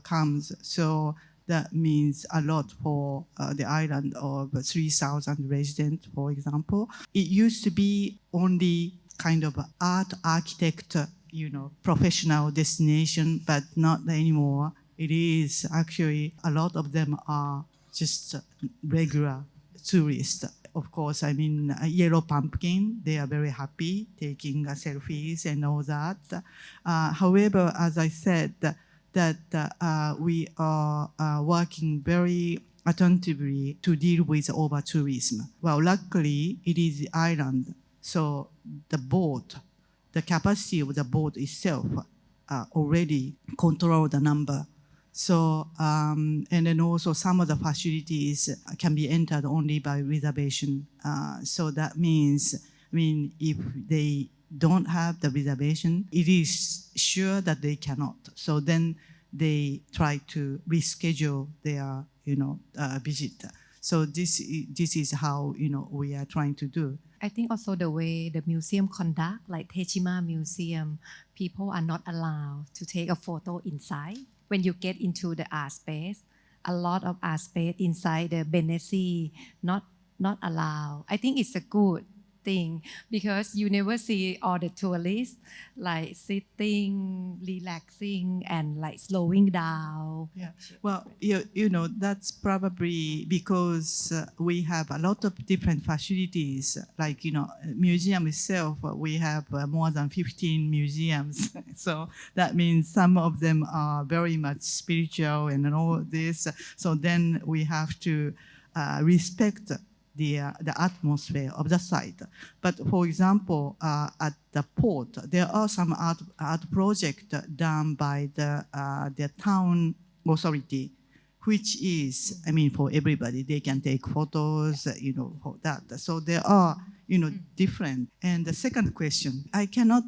Speaker 4: comes. So that means a lot for the island of 3,000 residents, for example. It used to be only kind of art architect professional destination, but not anymore. It is actually a lot of them are just regular tourists. Of course, Yellow Pumpkin, they are very happy taking selfies and all that. However, as I said, that we are working very attentively to deal with over-tourism. Well, luckily, it is the island, so the capacity of the boat itself already control the number. So, and then also some of the facilities can be entered only by reservation. So that means, if they don't have the reservation, it is sure that they cannot. So then they try to reschedule their, visit. So this is how, we are trying to do.
Speaker 5: I think also the way the museum conduct, like Teshima Museum, people are not allowed to take a photo inside. When you get into the art space, a lot of art space inside the Benesse not allowed. I think it's a good thing because you never see all the tourists like sitting, relaxing, and like slowing down.
Speaker 4: Yeah, well, that's probably because we have a lot of different facilities. Like, museum itself, we have more than 15 museums. So that means some of them are very much spiritual and all this. So then we have to respect the atmosphere of the site. But for example, at the port, there are some art projects done by the town authority, which is, for everybody. They can take photos, for that. So there are, different. And the second question, I cannot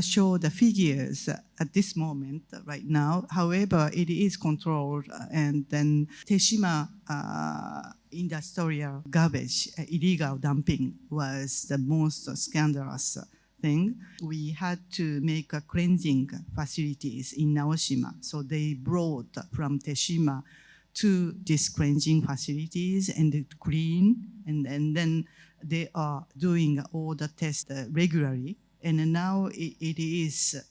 Speaker 4: show the figures at this moment right now. However, it is controlled. And then Teshima industrial garbage, illegal dumping was the most scandalous thing. We had to make a cleansing facilities in Naoshima. So they brought from Teshima to these cleansing facilities and clean, and then they are doing all the tests regularly. And now it is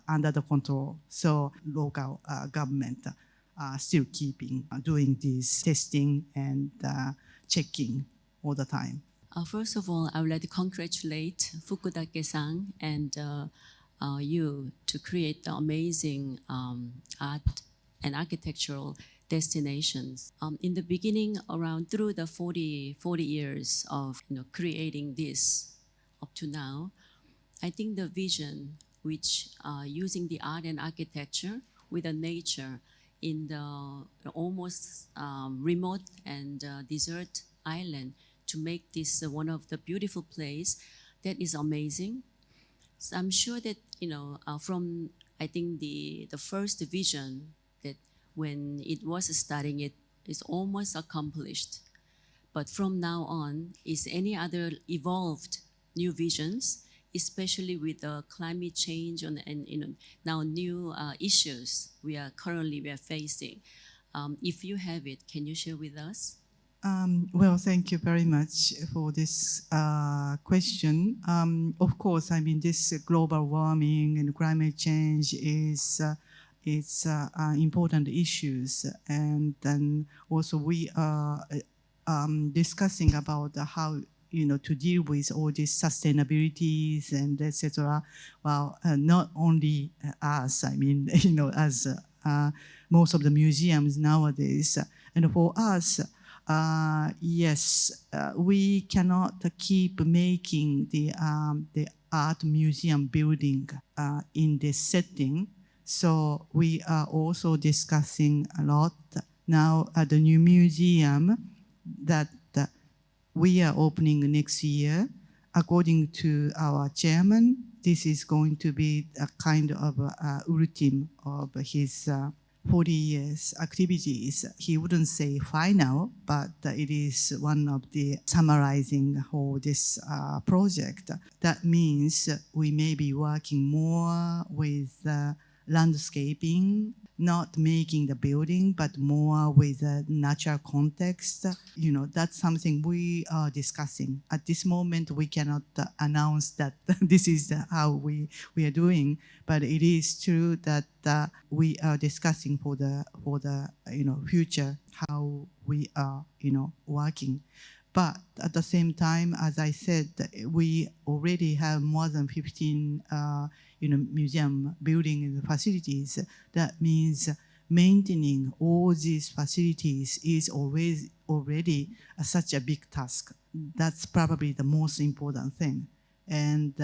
Speaker 4: under the control. So local government still doing this testing and checking all the time.
Speaker 6: First of all, I would like to congratulate Fukudake-san and you to create the amazing art and architectural destinations. In the beginning, through the 40 years of creating this up to now, I think the vision which using the art and architecture with the nature in the almost remote and desert island to make this one of the beautiful place, that is amazing. So I'm sure that from I think the first vision that when it was starting, it is almost accomplished. But from now on, is any other evolved new visions, especially with the climate change and now new issues we are facing. If you have it, can you share with us?
Speaker 4: Well, thank you very much for this question. Of course, this global warming and climate change is important issues, and then also we are discussing about how to deal with all these sustainabilities and etc. Well, not only us, as most of the museums nowadays, and for us, yes, we cannot keep making the art museum building in this setting. So we are also discussing a lot now at the new museum that we are opening next year. According to our chairman, this is going to be a kind of ultimate of his 40 years activities. He wouldn't say final, but it is one of the summarizing whole this project. That means we may be working more with landscaping, not making the building, but more with a natural context. That's something we are discussing. At this moment, we cannot announce that this is how we are doing, but it is true that we are discussing for the future how we are working. But at the same time, as I said, we already have more than 15 museum building facilities. That means maintaining all these facilities is already such a big task. That's probably the most important thing. And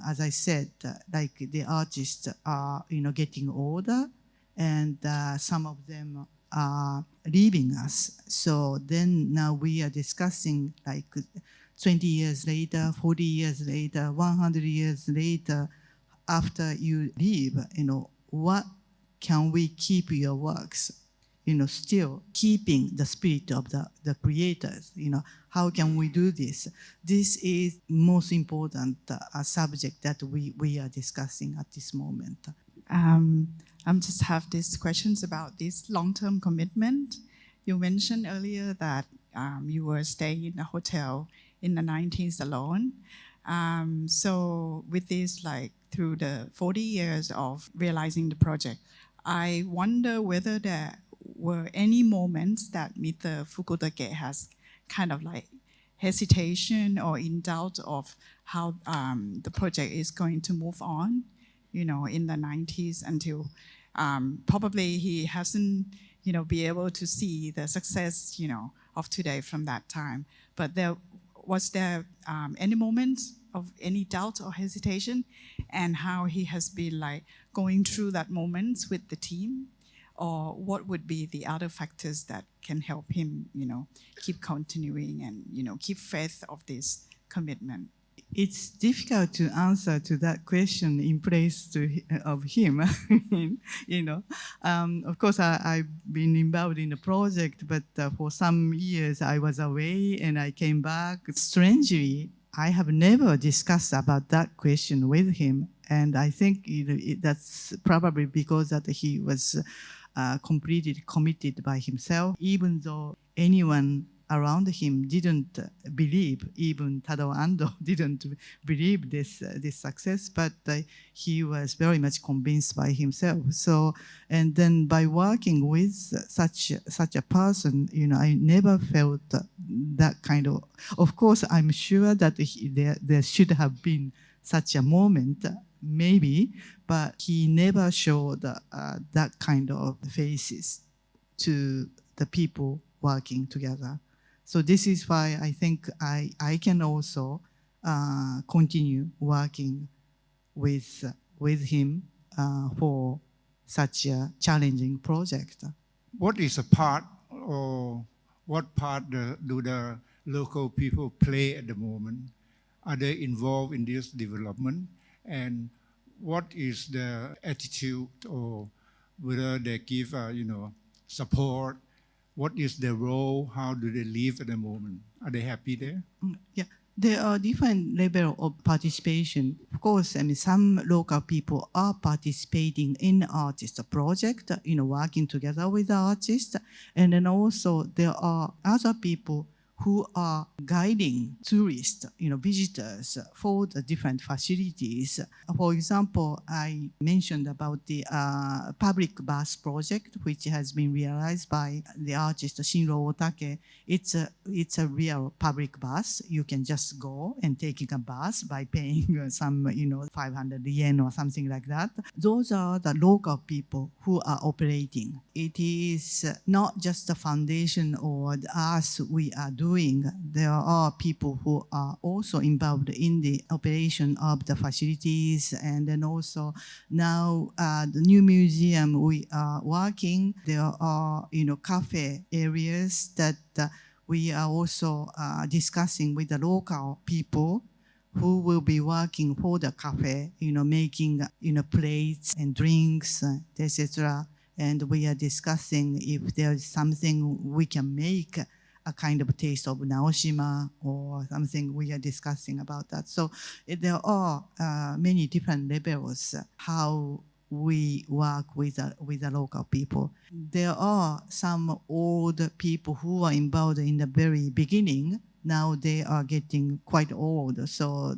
Speaker 4: as I said, like the artists are getting older, and some of them are leaving us. So then now we are discussing like 20 years later, 40 years later, 100 years later, after you leave, what can we keep your works? Still keeping the spirit of the creators. How can we do this? This is most important subject that we are discussing at this moment.
Speaker 7: I just have these questions about this long-term commitment. You mentioned earlier that you were staying in a hotel in the 90s alone. So with this, like through the 40 years of realizing the project, I wonder whether there were any moments that Mr. Fukutake has kind of like hesitation or in doubt of how the project is going to move on, in the 90s until probably he hasn't, be able to see the success, of today from that time. But was there any moments of any doubt or hesitation, and how he has been like going through that moments with the team? Or what would be the other factors that can help him, keep continuing and, keep faith of this commitment?
Speaker 4: It's difficult to answer to that question in place of him. Of course, I've been involved in the project, but for some years I was away and I came back. Strangely, I have never discussed about that question with him. And I think that's probably because that he was completely committed by himself, even though anyone around him didn't believe, even Tadao Ando didn't believe this success, but he was very much convinced by himself. So, and then by working with such a person, I never felt that kind of course, I'm sure that there should have been such a moment, maybe, but he never showed that kind of faces to the people working together. So this is why I think I can also continue working with him for such a challenging project.
Speaker 8: What is a part, or what part do the local people play at the moment? Are they involved in this development? And what is the attitude, or whether they give support? What is their role? How do they live at the moment? Are they happy there?
Speaker 4: Yeah, there are different levels of participation. Of course, some local people are participating in artist project, working together with the artists. And then also there are other people who are guiding tourists, visitors for the different facilities. For example, I mentioned about the public bus project, which has been realized by the artist Shinro Otake. It's a real public bus. You can just go and taking a bus by paying some, 500 yen or something like that. Those are the local people who are operating. It is not just the foundation or us we are doing. There are people who are also involved in the operation of the facilities, and then also now the new museum we are working. There are cafe areas that we are also discussing with the local people who will be working for the cafe, making plates and drinks, etc. And we are discussing if there is something we can make a kind of taste of Naoshima or something. We are discussing about that. So there are many different levels how we work with the local people. There are some old people who are involved in the very beginning. Now they are getting quite old. So,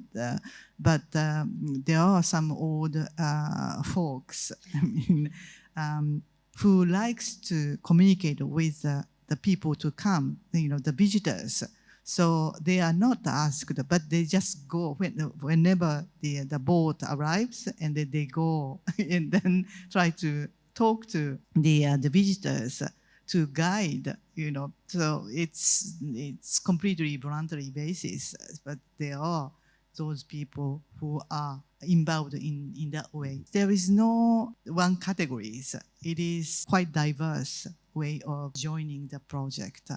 Speaker 4: but there are some old folks who likes to communicate with the people to come, the visitors. So they are not asked, but they just go whenever the boat arrives, and then they go and then try to talk to the visitors to guide, So it's completely voluntary basis, but there are those people who are involved in that way. There is no one categories. It is quite diverse way of joining the project.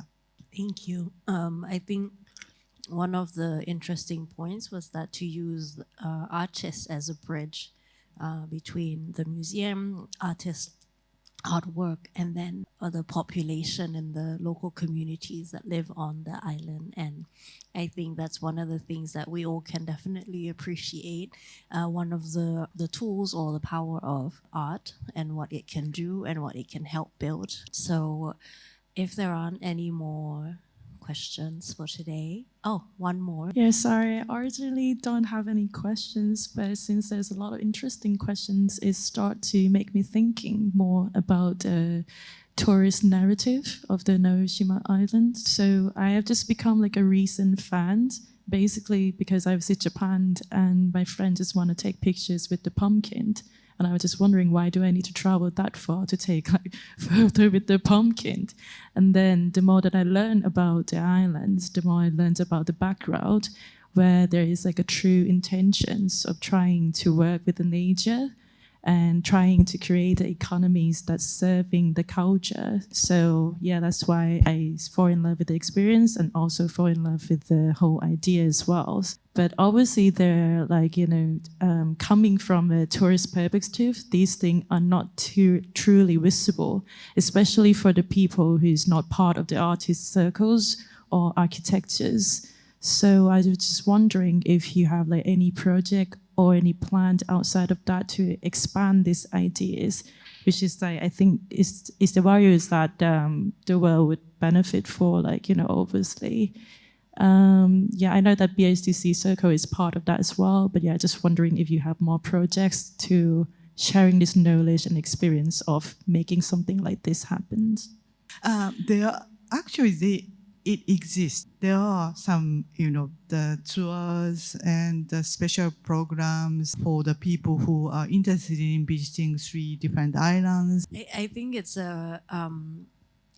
Speaker 2: Thank you. I think one of the interesting points was that to use artists as a bridge between the museum, artists, artwork, and then the population and the local communities that live on the island. And I think that's one of the things that we all can definitely appreciate. One of the tools or the power of art and what it can do and what it can help build. So if there aren't any more questions for today. Oh, one more.
Speaker 9: Yeah, sorry, I originally don't have any questions, but since there's a lot of interesting questions, it start to make me thinking more about the tourist narrative of the Naoshima Island. So I have just become like a recent fan, basically because I visit Japan and my friends just want to take pictures with the pumpkin. And I was just wondering, why do I need to travel that far to take like photo with the pumpkin? And then the more that I learn about the islands, the more I learned about the background, where there is like a true intentions of trying to work with the nature and trying to create economies that's serving the culture. So yeah, that's why I fall in love with the experience and also fall in love with the whole idea as well. But obviously they're like, coming from a tourist perspective, these things are not too truly visible, especially for the people who's not part of the artist circles or architectures. So I was just wondering if you have like any project or any plan outside of that to expand these ideas, which is like, I think is the values that the world would benefit for, like, obviously. Yeah, I know that BACC Circle is part of that as well, but yeah, just wondering if you have more projects to sharing this knowledge and experience of making something like this happen.
Speaker 4: It exists. There are some, the tours and the special programs for the people who are interested in visiting 3 different islands.
Speaker 2: I think it's an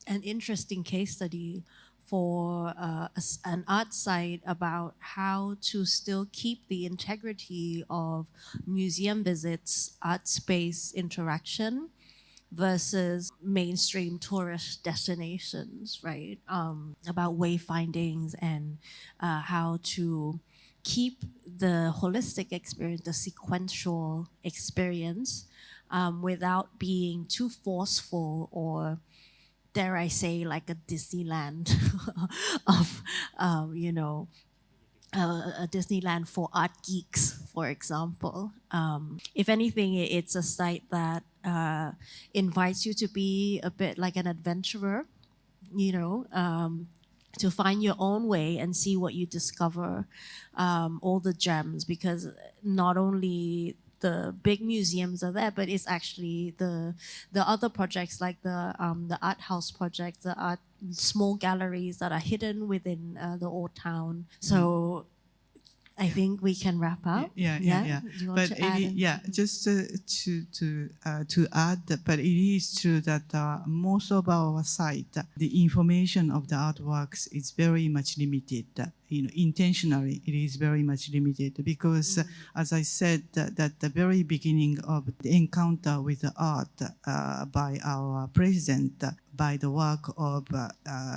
Speaker 2: interesting case study for an art site about how to still keep the integrity of museum visits, art space interaction, versus mainstream tourist destinations, right? About wayfindings and how to keep the holistic experience, the sequential experience, without being too forceful or, dare I say, like a Disneyland of, a Disneyland for art geeks, for example. If anything, it's a site that invites you to be a bit like an adventurer, to find your own way and see what you discover, all the gems, because not only the big museums are there, but it's actually the other projects like the art house project, the art small galleries that are hidden within the old town. So I think we can wrap up.
Speaker 4: Yeah.
Speaker 2: Do you want
Speaker 4: But
Speaker 2: to add
Speaker 4: just to add, but it is true that most of our site, the information of the artworks is very much limited. Intentionally, it is very much limited because, as I said, that the very beginning of the encounter with the art by our president, by the work of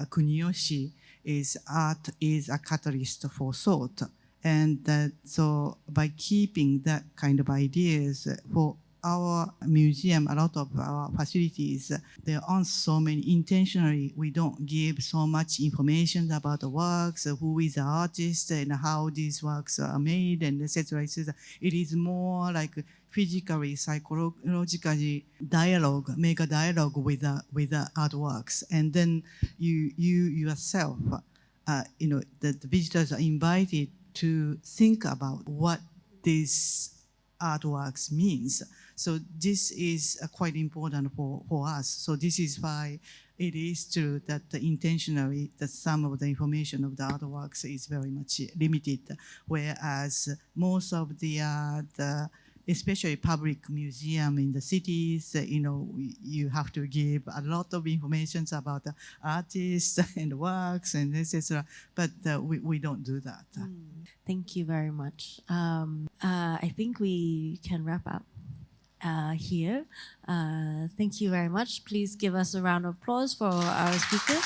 Speaker 4: Kuniyoshi, is art is a catalyst for thought. And so by keeping that kind of ideas for our museum, a lot of our facilities, there aren't so many intentionally, we don't give so much information about the works, who is the artist and how these works are made, and etc. It is more like physically, psychologically make a dialogue with the artworks, and then you yourself, the visitors are invited to think about what these artworks means. So this is quite important for us. So this is why it is true that intentionally that some of the information of the artworks is very much limited, whereas most of the especially public museum in the cities, you have to give a lot of information about the artists and works and etc. But we don't do that.
Speaker 2: Thank you very much. I think we can wrap up here. Thank you very much. Please give us a round of applause for our speakers.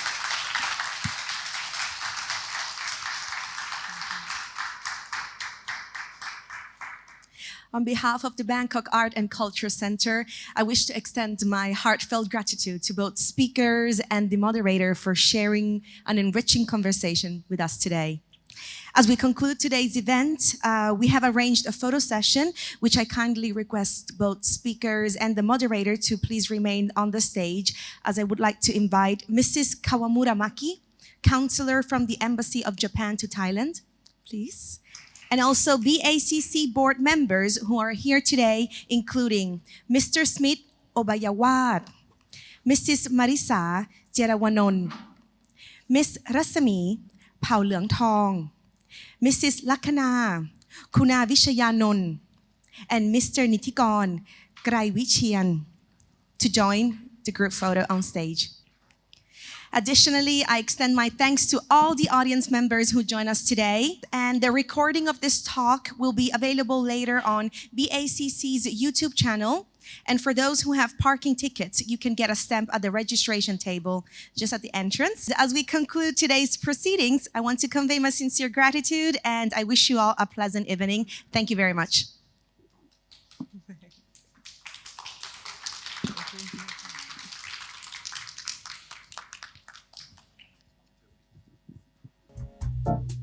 Speaker 1: On behalf of the Bangkok Art and Culture Center, I wish to extend my heartfelt gratitude to both speakers and the moderator for sharing an enriching conversation with us today. As we conclude today's event, we have arranged a photo session, which I kindly request both speakers and the moderator to please remain on the stage, as I would like to invite Mrs. Kawamura Maki, counselor from the Embassy of Japan to Thailand, please. And also BACC board members who are here today, including Mr. Smith Obayawat, Mrs. Marisa Jerawanon, Ms. Rasami Pao Leung Thong, Mrs. Lakhana Kuna Vishayanon, and Mr. Nitikorn Grai Vichian to join the group photo on stage. Additionally, I extend my thanks to all the audience members who joined us today, and the recording of this talk will be available later on BACC's YouTube channel. And for those who have parking tickets, you can get a stamp at the registration table just at the entrance. As we conclude today's proceedings, I want to convey my sincere gratitude, and I wish you all a pleasant evening. Thank you very much.
Speaker 4: Thank you.